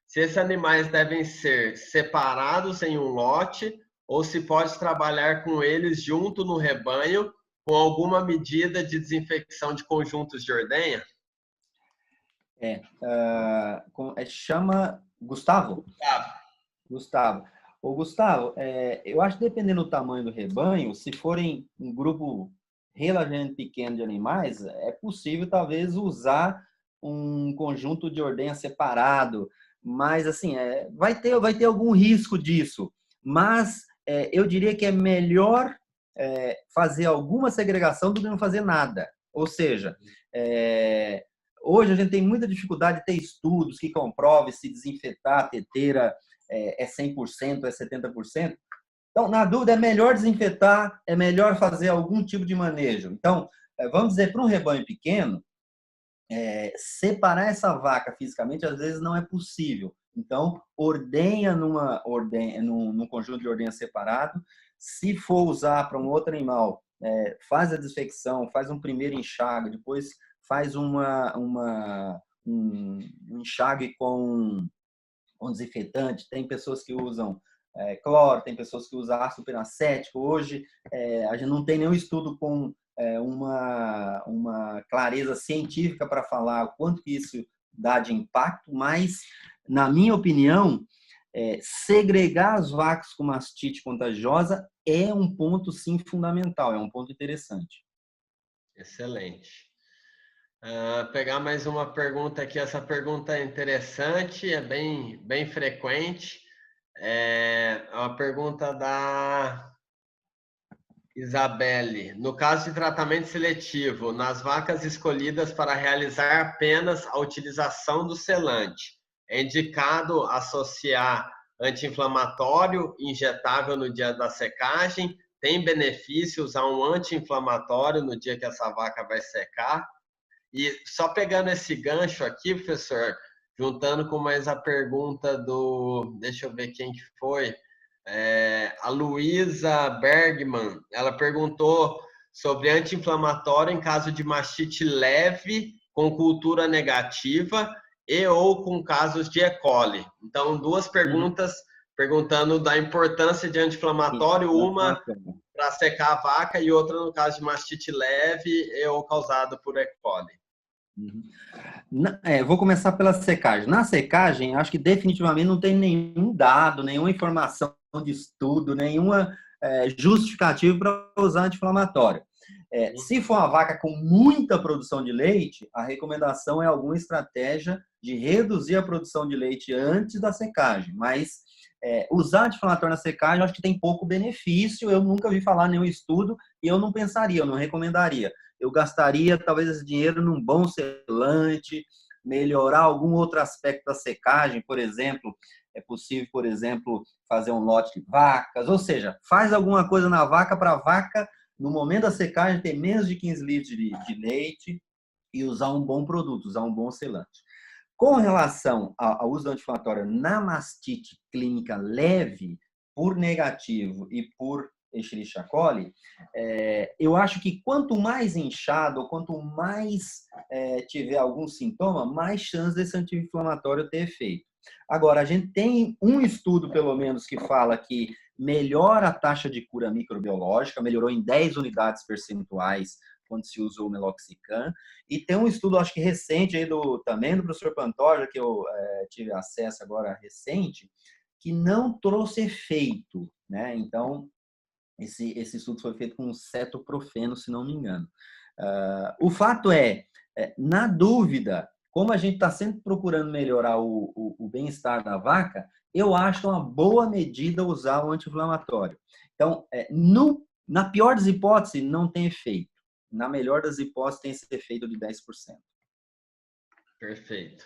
se esses animais devem ser separados em um lote ou se pode trabalhar com eles junto no rebanho com alguma medida de desinfecção de conjuntos de ordenha? Chama Gustavo? Gustavo. Ô, Gustavo, eu acho que dependendo do tamanho do rebanho, se forem um grupo relativamente pequeno de animais, é possível talvez usar um conjunto de ordenha separado, mas assim, vai ter algum risco disso. Mas eu diria que é melhor fazer alguma segregação do que não fazer nada. Ou seja, hoje a gente tem muita dificuldade de ter estudos que comprovem se desinfetar a teteira é 100%, é 70%. Então, na dúvida, é melhor desinfetar, é melhor fazer algum tipo de manejo. Então, vamos dizer, para um rebanho pequeno, separar essa vaca fisicamente às vezes não é possível. Então, ordenha num conjunto de ordenha separado. Se for usar para um outro animal, faz a desinfecção, faz um primeiro enxágue, depois faz um enxágue com desinfetante. Tem pessoas que usam cloro, tem pessoas que usam ácido peracético. Hoje, a gente não tem nenhum estudo com uma clareza científica para falar o quanto que isso dá de impacto, mas, na minha opinião, segregar as vacas com mastite contagiosa é um ponto, sim, fundamental, é um ponto interessante. Excelente. Pegar mais uma pergunta aqui. Essa pergunta é interessante, é bem frequente. É uma pergunta da Isabelle. No caso de tratamento seletivo, nas vacas escolhidas para realizar apenas a utilização do selante, é indicado associar anti-inflamatório injetável no dia da secagem? Tem benefício usar um anti-inflamatório no dia que essa vaca vai secar? E só pegando esse gancho aqui, professor, juntando com mais a pergunta deixa eu ver quem que foi, a Luísa Bergman, ela perguntou sobre anti-inflamatório em caso de mastite leve com cultura negativa e ou com casos de E. coli. Então, duas perguntas perguntando da importância de anti-inflamatório, uma para secar a vaca e outra no caso de mastite leve e ou causado por E. coli. Vou começar pela secagem. Na secagem, acho que definitivamente não tem nenhum dado, nenhuma informação de estudo, nenhuma justificativa para usar anti-inflamatório. Se for uma vaca com muita produção de leite, a recomendação é alguma estratégia de reduzir a produção de leite antes da secagem. Mas usar anti-inflamatório na secagem, eu acho que tem pouco benefício. Eu nunca vi falar nenhum estudo e eu não pensaria, eu não recomendaria. Eu gastaria talvez esse dinheiro num bom selante, melhorar algum outro aspecto da secagem, por exemplo, é possível, por exemplo, fazer um lote de vacas, ou seja, faz alguma coisa na vaca para a vaca, no momento da secagem, ter menos de 15 litros de leite e usar um bom produto, usar um bom selante. Com relação ao uso do anti-inflamatório na mastite clínica leve, por negativo e por Escherichia coli, eu acho que quanto mais inchado, quanto mais tiver algum sintoma, mais chance desse anti-inflamatório ter efeito. Agora, a gente tem um estudo, pelo menos, que fala que melhora a taxa de cura microbiológica, melhorou em 10 unidades percentuais quando se usou o meloxicam, e tem um estudo, acho que recente, aí também do professor Pantoja, que eu tive acesso agora recente, que não trouxe efeito, né? Então, esse estudo foi feito com cetoprofeno, se não me engano. O fato na dúvida, como a gente está sempre procurando melhorar o bem-estar da vaca, eu acho uma boa medida usar o anti-inflamatório. Então, na pior das hipóteses, não tem efeito. Na melhor das hipóteses, tem esse efeito de 10%. Perfeito.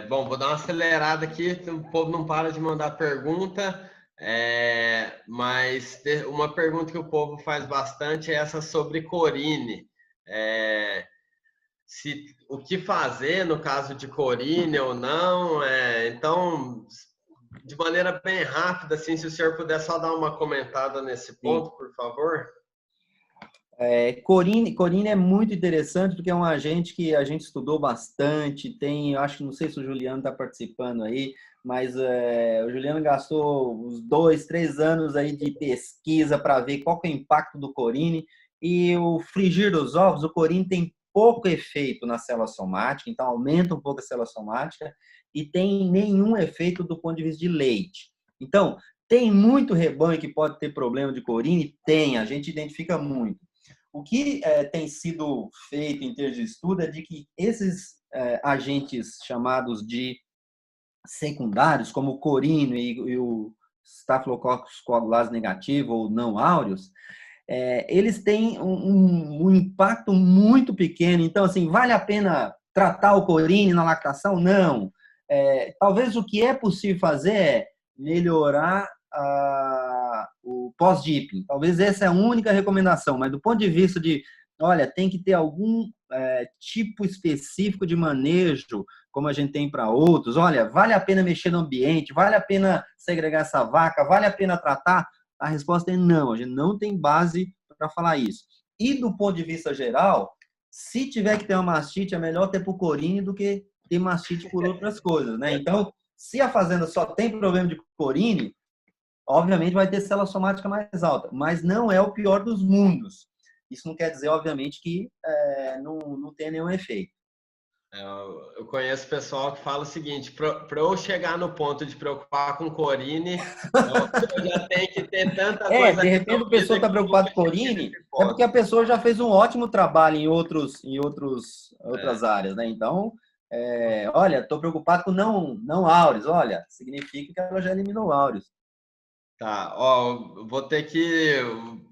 Bom, vou dar uma acelerada aqui, o povo não para de mandar pergunta. Mas uma pergunta que o povo faz bastante é essa sobre corine. O que fazer no caso de corine ou não? Então, de maneira bem rápida, assim, se o senhor puder só dar uma comentada nesse ponto, por favor. Corine é muito interessante porque é um agente que a gente estudou bastante. Acho que não sei se o Juliano está participando aí, mas o Juliano gastou uns 2, 3 anos aí de pesquisa para ver qual que é o impacto do corine. E o frigir dos ovos, o corine tem pouco efeito na célula somática, então aumenta um pouco a célula somática e tem nenhum efeito do ponto de vista de leite. Então, tem muito rebanho que pode ter problema de corine? Tem, a gente identifica muito. O que tem sido feito em termos de estudo é de que esses agentes chamados de secundários, como o corino e o Staphylococcus coagulase negativo ou não áureos, eles têm um impacto muito pequeno. Então, assim, vale a pena tratar o corine na lactação? Não. Talvez o que é possível fazer é melhorar o pós-dipping. Talvez essa é a única recomendação, mas do ponto de vista de, olha, tem que ter algum tipo específico de manejo, como a gente tem para outros. Olha, vale a pena mexer no ambiente, vale a pena segregar essa vaca, vale a pena tratar? A resposta é não, a gente não tem base para falar isso. E do ponto de vista geral, se tiver que ter uma mastite, é melhor ter por corine do que ter mastite por outras coisas, né? Então, se a fazenda só tem problema de corine, obviamente vai ter célula somática mais alta, mas não é o pior dos mundos. Isso não quer dizer, obviamente, que não tem nenhum efeito. Eu conheço pessoal que fala o seguinte: para eu chegar no ponto de preocupar com Corine, eu já tenho que ter tanta coisa De repente a pessoa resolvida está que eu nunca preocupada com cheguei Corine, nesse é porque a ponto. pessoa já fez um ótimo trabalho em outras áreas, né? Então, olha, estou preocupado com não áureos. Olha, significa que ela já eliminou áureos. Tá, ó, vou ter que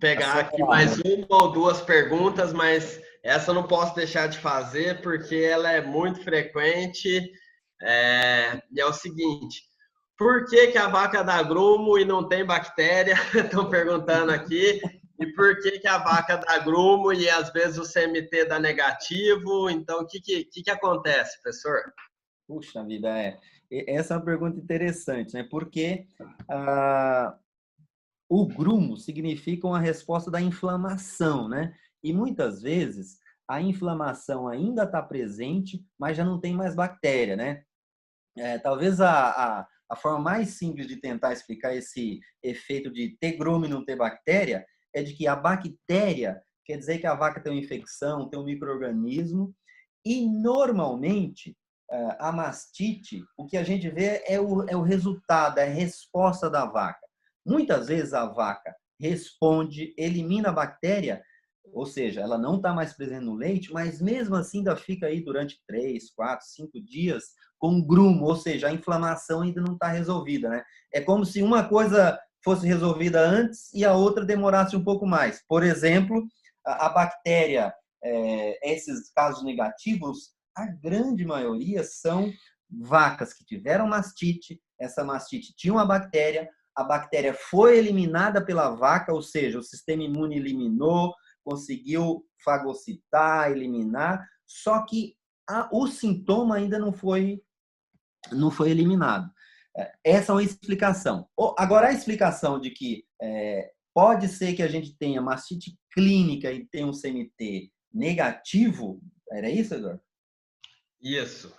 pegar aqui mais Acelerador. uma ou duas perguntas, mas essa eu não posso deixar de fazer porque ela é muito frequente. E é o seguinte: por que que a vaca dá grumo e não tem bactéria? Estão perguntando aqui. E por que que a vaca dá grumo e às vezes o CMT dá negativo? Então, o que acontece, professor? Puxa vida, essa é uma pergunta interessante, né? Porque ah, o grumo significa uma resposta da inflamação, né? E muitas vezes a inflamação ainda está presente, mas já não tem mais bactéria, né? Talvez a forma mais simples de tentar explicar esse efeito de ter grumo e não ter bactéria é de que a bactéria quer dizer que a vaca tem uma infecção, tem um micro-organismo, e normalmente a mastite, o que a gente vê é o resultado, é a resposta da vaca. Muitas vezes a vaca responde, elimina a bactéria, ou seja, ela não está mais presente no leite, mas mesmo assim ainda fica aí durante 3, 4, 5 dias com grumo, ou seja, a inflamação ainda não está resolvida, né? É como se uma coisa fosse resolvida antes e a outra demorasse um pouco mais. Por exemplo, a bactéria, esses casos negativos, a grande maioria são vacas que tiveram mastite, essa mastite tinha uma bactéria, a bactéria foi eliminada pela vaca, ou seja, o sistema imune eliminou, conseguiu fagocitar, eliminar, só que o sintoma ainda não foi eliminado. Essa é uma explicação. Agora, a explicação de que pode ser que a gente tenha mastite clínica e tenha um CMT negativo, era isso, Eduardo? Isso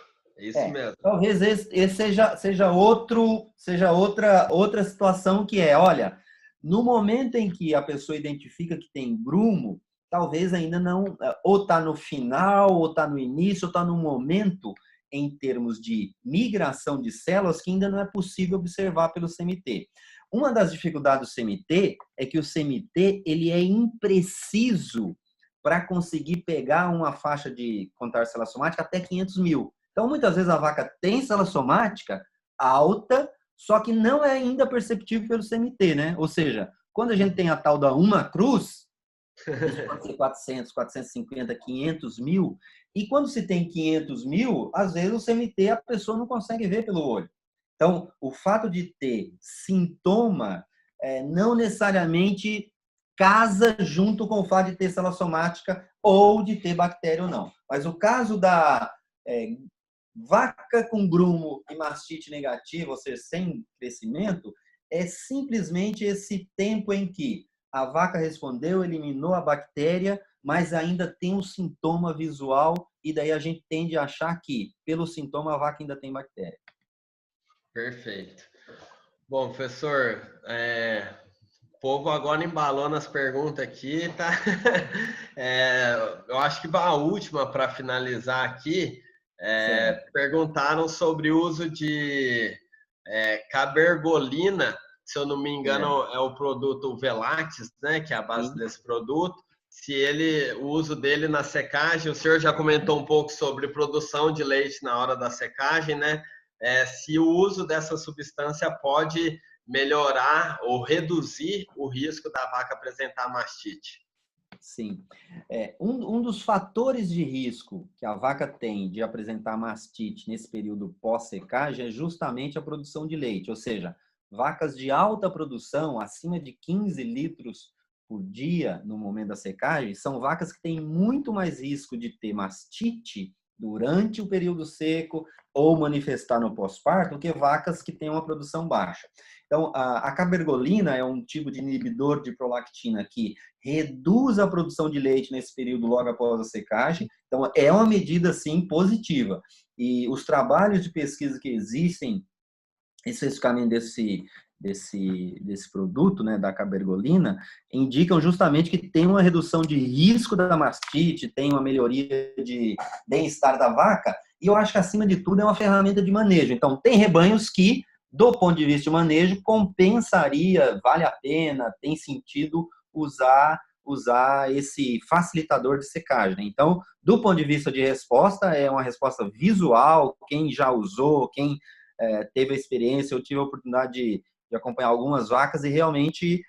mesmo. Talvez esse seja outra situação que olha, no momento em que a pessoa identifica que tem grumo, talvez ainda não, ou está no final, ou está no início, ou está no momento em termos de migração de células que ainda não é possível observar pelo CMT. Uma das dificuldades do CMT é que o CMT ele é impreciso para conseguir pegar uma faixa de contagem celular somática até 500 mil. Então, muitas vezes a vaca tem célula somática alta, só que não é ainda perceptível pelo CMT, né? Ou seja, quando a gente tem a tal da uma cruz, isso pode ser 400, 450, 500 mil, e quando se tem 500 mil, às vezes o CMT a pessoa não consegue ver pelo olho. Então, o fato de ter sintoma não necessariamente casa junto com o fato de ter célula somática ou de ter bactéria ou não. Mas o caso da vaca com grumo e mastite negativa, ou seja, sem crescimento, é simplesmente esse tempo em que a vaca respondeu, eliminou a bactéria, mas ainda tem um sintoma visual e daí a gente tende a achar que, pelo sintoma, a vaca ainda tem bactéria. Perfeito. Bom, professor, o povo agora embalou nas perguntas aqui, tá? Eu acho que a última para finalizar aqui, perguntaram sobre o uso de cabergolina, se eu não me engano, é o produto Velax, né? Que é a base desse produto. O uso dele na secagem, o senhor já comentou um pouco sobre produção de leite na hora da secagem, né? Se o uso dessa substância pode melhorar ou reduzir o risco da vaca apresentar mastite. Sim. Um dos fatores de risco que a vaca tem de apresentar mastite nesse período pós-secagem é justamente a produção de leite, ou seja, vacas de alta produção, acima de 15 litros por dia no momento da secagem, são vacas que têm muito mais risco de ter mastite durante o período seco ou manifestar no pós-parto do que vacas que têm uma produção baixa. Então, a cabergolina é um tipo de inibidor de prolactina que reduz a produção de leite nesse período logo após a secagem. Então, é uma medida, sim, positiva. E os trabalhos de pesquisa que existem, especificamente desse produto, né, da cabergolina, indicam justamente que tem uma redução de risco da mastite, tem uma melhoria de bem-estar da vaca, e eu acho que, acima de tudo, é uma ferramenta de manejo. Então, tem rebanhos que, do ponto de vista de manejo, compensaria, vale a pena, tem sentido usar esse facilitador de secagem. Então, do ponto de vista de resposta, é uma resposta visual. Quem já usou, quem teve a experiência, eu tive a oportunidade de acompanhar algumas vacas e realmente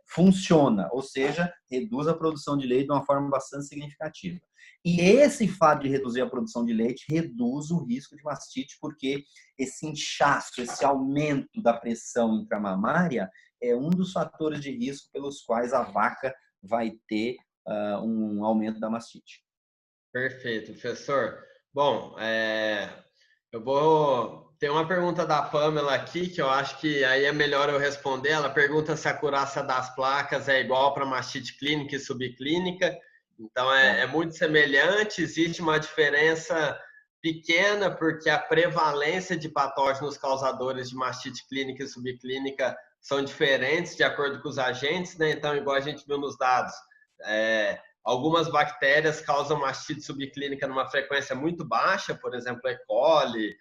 funciona, ou seja, reduz a produção de leite de uma forma bastante significativa. E esse fato de reduzir a produção de leite reduz o risco de mastite, porque esse inchaço, esse aumento da pressão intramamária é um dos fatores de risco pelos quais a vaca vai ter um aumento da mastite. Perfeito, professor. Bom, eu vou ter uma pergunta da Pamela aqui, que eu acho que aí é melhor eu responder. Ela pergunta se a acurácia das placas é igual para mastite clínica e subclínica. Então, é muito semelhante. Existe uma diferença pequena, porque a prevalência de patógenos causadores de mastite clínica e subclínica são diferentes de acordo com os agentes, né? Então, igual a gente viu nos dados, algumas bactérias causam mastite subclínica numa frequência muito baixa, por exemplo, E. coli,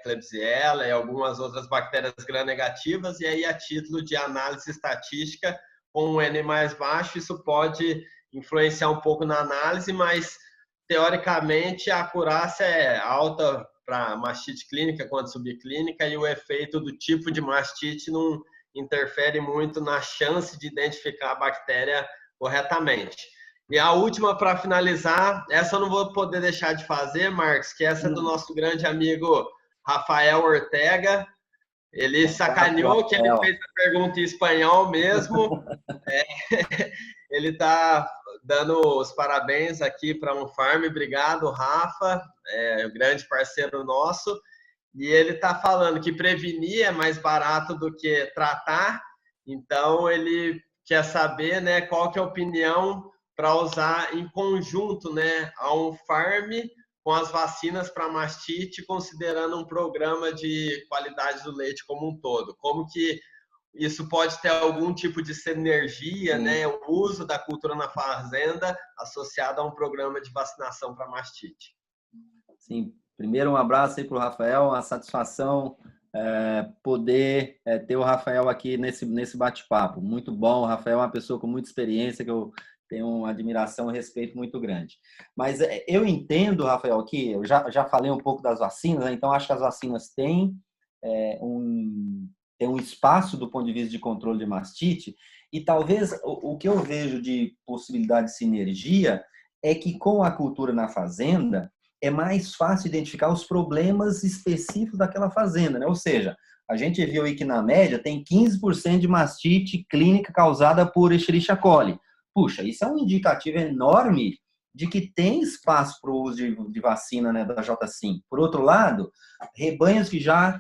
Klebsiella e algumas outras bactérias gram-negativas, e aí a título de análise estatística, com um N mais baixo, isso pode influenciar um pouco na análise, mas teoricamente a acurácia é alta para mastite clínica quanto subclínica, e o efeito do tipo de mastite não interfere muito na chance de identificar a bactéria corretamente. E a última, para finalizar, essa eu não vou poder deixar de fazer, Marcos, que essa é do nosso grande amigo Rafael Ortega. Ele sacaneou que ele fez a pergunta em espanhol mesmo. Ele está dando os parabéns aqui para a Unfarm. Obrigado, Rafa, um grande parceiro nosso. E ele está falando que prevenir é mais barato do que tratar. Então, ele quer saber, né, qual que é a opinião para usar em conjunto, né, a Unfarm com as vacinas para mastite, considerando um programa de qualidade do leite como um todo. Como que isso pode ter algum tipo de sinergia, né, o uso da cultura na fazenda associado a um programa de vacinação para mastite. Sim, primeiro um abraço aí para o Rafael, uma satisfação poder ter o Rafael aqui nesse bate-papo. Muito bom, o Rafael é uma pessoa com muita experiência, que eu tenho uma admiração e respeito muito grande. Mas eu entendo, Rafael, que eu já falei um pouco das vacinas, né? Então acho que as vacinas têm um espaço do ponto de vista de controle de mastite, e talvez o que eu vejo de possibilidade de sinergia é que com a cultura na fazenda é mais fácil identificar os problemas específicos daquela fazenda, né? Ou seja, a gente viu aí que na média tem 15% de mastite clínica causada por Escherichia coli. Puxa, isso é um indicativo enorme de que tem espaço para o uso de vacina, né, da J5. Por outro lado, rebanhos que já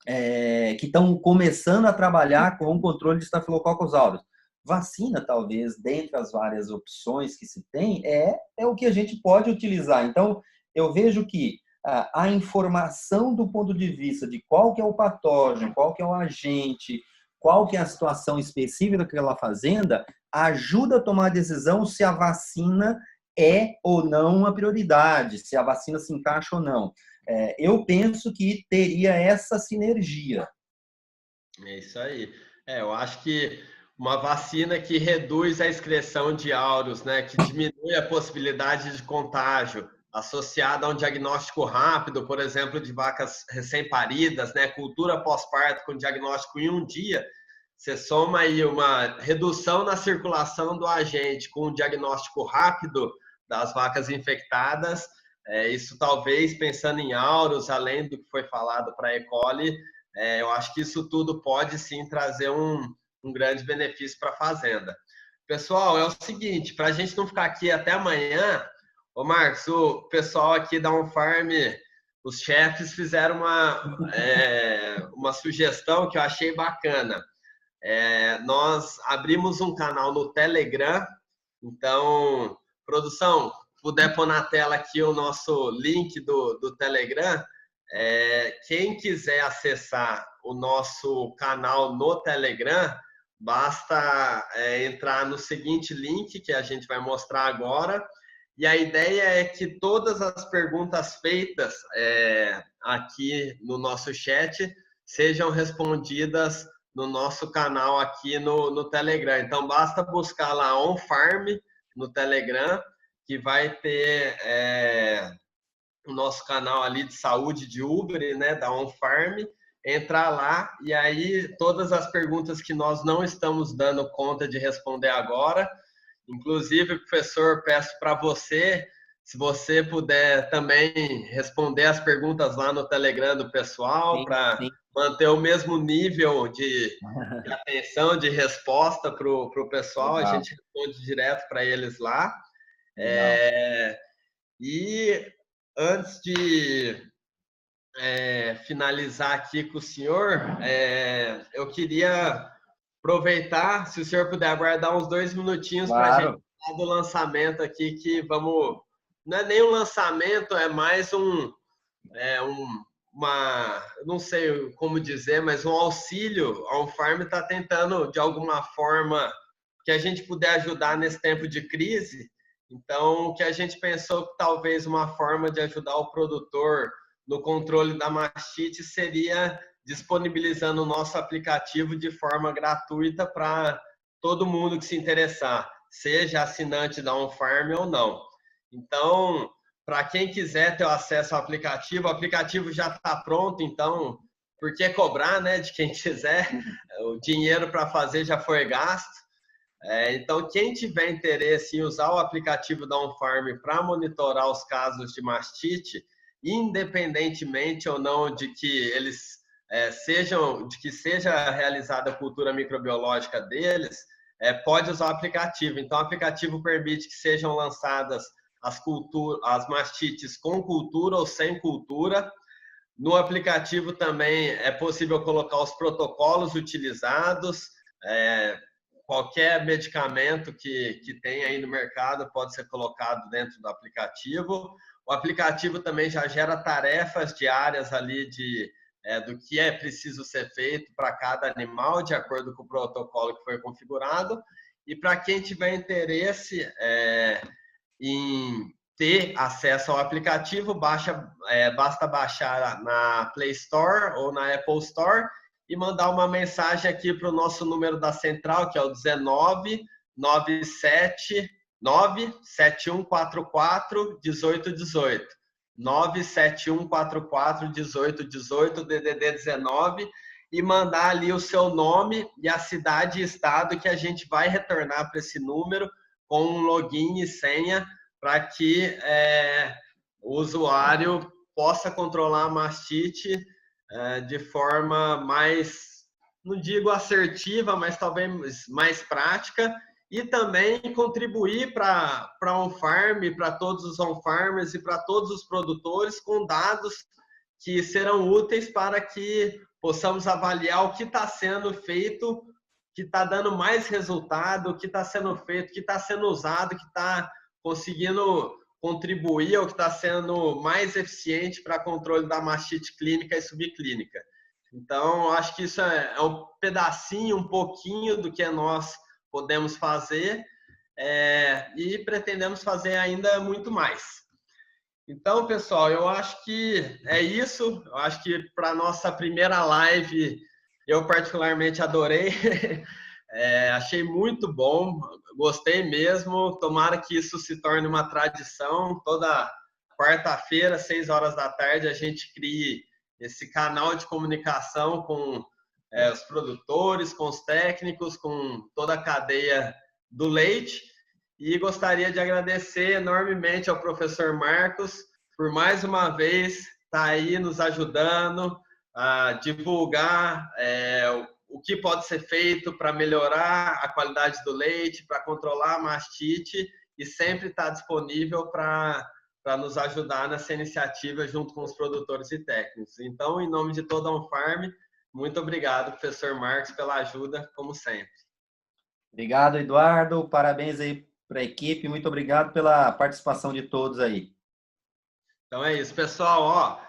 que estão começando a trabalhar com o controle de Staphylococcus aureus. Vacina, talvez, dentre as várias opções que se tem, é o que a gente pode utilizar. Então, eu vejo que a informação do ponto de vista de qual que é o patógeno, qual que é o agente, qual que é a situação específica daquela fazenda, ajuda a tomar a decisão se a vacina é ou não uma prioridade, se a vacina se encaixa ou não. Eu penso que teria essa sinergia. É isso aí. Eu acho que uma vacina que reduz a excreção de áureos, né, que diminui a possibilidade de contágio, associada a um diagnóstico rápido, por exemplo, de vacas recém-paridas, né, cultura pós-parto com diagnóstico em um dia, você soma aí uma redução na circulação do agente com um diagnóstico rápido das vacas infectadas. Isso talvez, pensando em áureos, além do que foi falado para a E. coli, eu acho que isso tudo pode sim trazer um grande benefício para a fazenda. Pessoal, é o seguinte, para a gente não ficar aqui até amanhã, ô Marcos, o pessoal aqui da Unfarm, os chefes fizeram uma sugestão que eu achei bacana. Nós abrimos um canal no Telegram, então, produção, puder pôr na tela aqui o nosso link do Telegram, quem quiser acessar o nosso canal no Telegram, basta entrar no seguinte link que a gente vai mostrar agora. E a ideia é que todas as perguntas feitas aqui no nosso chat sejam respondidas no nosso canal aqui no Telegram. Então, basta buscar lá OnFarm no Telegram, que vai ter o nosso canal ali de saúde de Uber, né, da OnFarm, entrar lá e aí todas as perguntas que nós não estamos dando conta de responder agora, inclusive, professor, peço para você, se você puder também responder as perguntas lá no Telegram do pessoal, para manter o mesmo nível de atenção, de resposta para o pessoal, legal. A gente responde direto para eles lá. E antes de finalizar aqui com o senhor, eu queria aproveitar, se o senhor puder aguardar uns 2 minutinhos para a gente falar do lançamento aqui, que vamos... Não é nem um lançamento, é mais não sei como dizer, mas um auxílio. A OnFarm está tentando, de alguma forma, que a gente puder ajudar nesse tempo de crise. Então, o que a gente pensou que talvez uma forma de ajudar o produtor no controle da mastite seria disponibilizando o nosso aplicativo de forma gratuita para todo mundo que se interessar, seja assinante da OnFarm ou não. Então, para quem quiser ter acesso ao aplicativo, o aplicativo já está pronto, então, por que cobrar, né, de quem quiser? O dinheiro para fazer já foi gasto. Então, quem tiver interesse em usar o aplicativo da OnFarm para monitorar os casos de mastite, independentemente ou não de que eles seja realizada a cultura microbiológica deles, pode usar o aplicativo. Então, o aplicativo permite que sejam lançadas as mastites com cultura ou sem cultura. No aplicativo também é possível colocar os protocolos utilizados, qualquer medicamento que tem aí no mercado pode ser colocado dentro do aplicativo. O aplicativo também já gera tarefas diárias ali do que é preciso ser feito para cada animal, de acordo com o protocolo que foi configurado. E para quem tiver interesse em ter acesso ao aplicativo, basta baixar na Play Store ou na Apple Store e mandar uma mensagem aqui para o nosso número da central, que é o 19 97 97144 1818. 97144 1818, DDD 19, e mandar ali o seu nome e a cidade e estado, que a gente vai retornar para esse número com um login e senha para que o usuário possa controlar a mastite de forma mais, não digo assertiva, mas talvez mais prática, e também contribuir para a OnFarm, para todos os OnFarmers e para todos os produtores com dados que serão úteis para que possamos avaliar o que está sendo feito, que está dando mais resultado, o que está sendo feito, o que está sendo usado, que está conseguindo contribuir ou que está sendo mais eficiente para controle da mastite clínica e subclínica. Então, acho que isso é um pedacinho, um pouquinho do que nós podemos fazer e pretendemos fazer ainda muito mais. Então, pessoal, eu acho que é isso. Eu acho que para a nossa primeira live, eu particularmente adorei. Achei muito bom, gostei mesmo. Tomara que isso se torne uma tradição. Toda quarta-feira, 6 horas da tarde, a gente crie esse canal de comunicação com os produtores, com os técnicos, com toda a cadeia do leite. E gostaria de agradecer enormemente ao professor Marcos por mais uma vez estar aí nos ajudando a divulgar o que pode ser feito para melhorar a qualidade do leite, para controlar a mastite, e sempre estar disponível para nos ajudar nessa iniciativa junto com os produtores e técnicos. Então, em nome de toda a OnFarm, muito obrigado, professor Marcos, pela ajuda, como sempre. Obrigado, Eduardo. Parabéns aí para a equipe. Muito obrigado pela participação de todos aí. Então é isso, pessoal.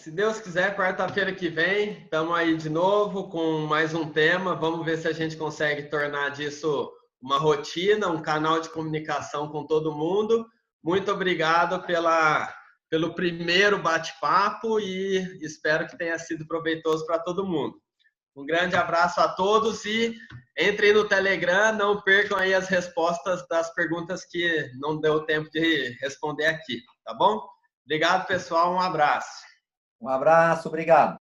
Se Deus quiser, quarta-feira que vem, estamos aí de novo com mais um tema. Vamos ver se a gente consegue tornar disso uma rotina, um canal de comunicação com todo mundo. Muito obrigado pelo primeiro bate-papo e espero que tenha sido proveitoso para todo mundo. Um grande abraço a todos e entrem no Telegram, não percam aí as respostas das perguntas que não deu tempo de responder aqui, tá bom? Obrigado, pessoal. Um abraço. Um abraço, obrigado.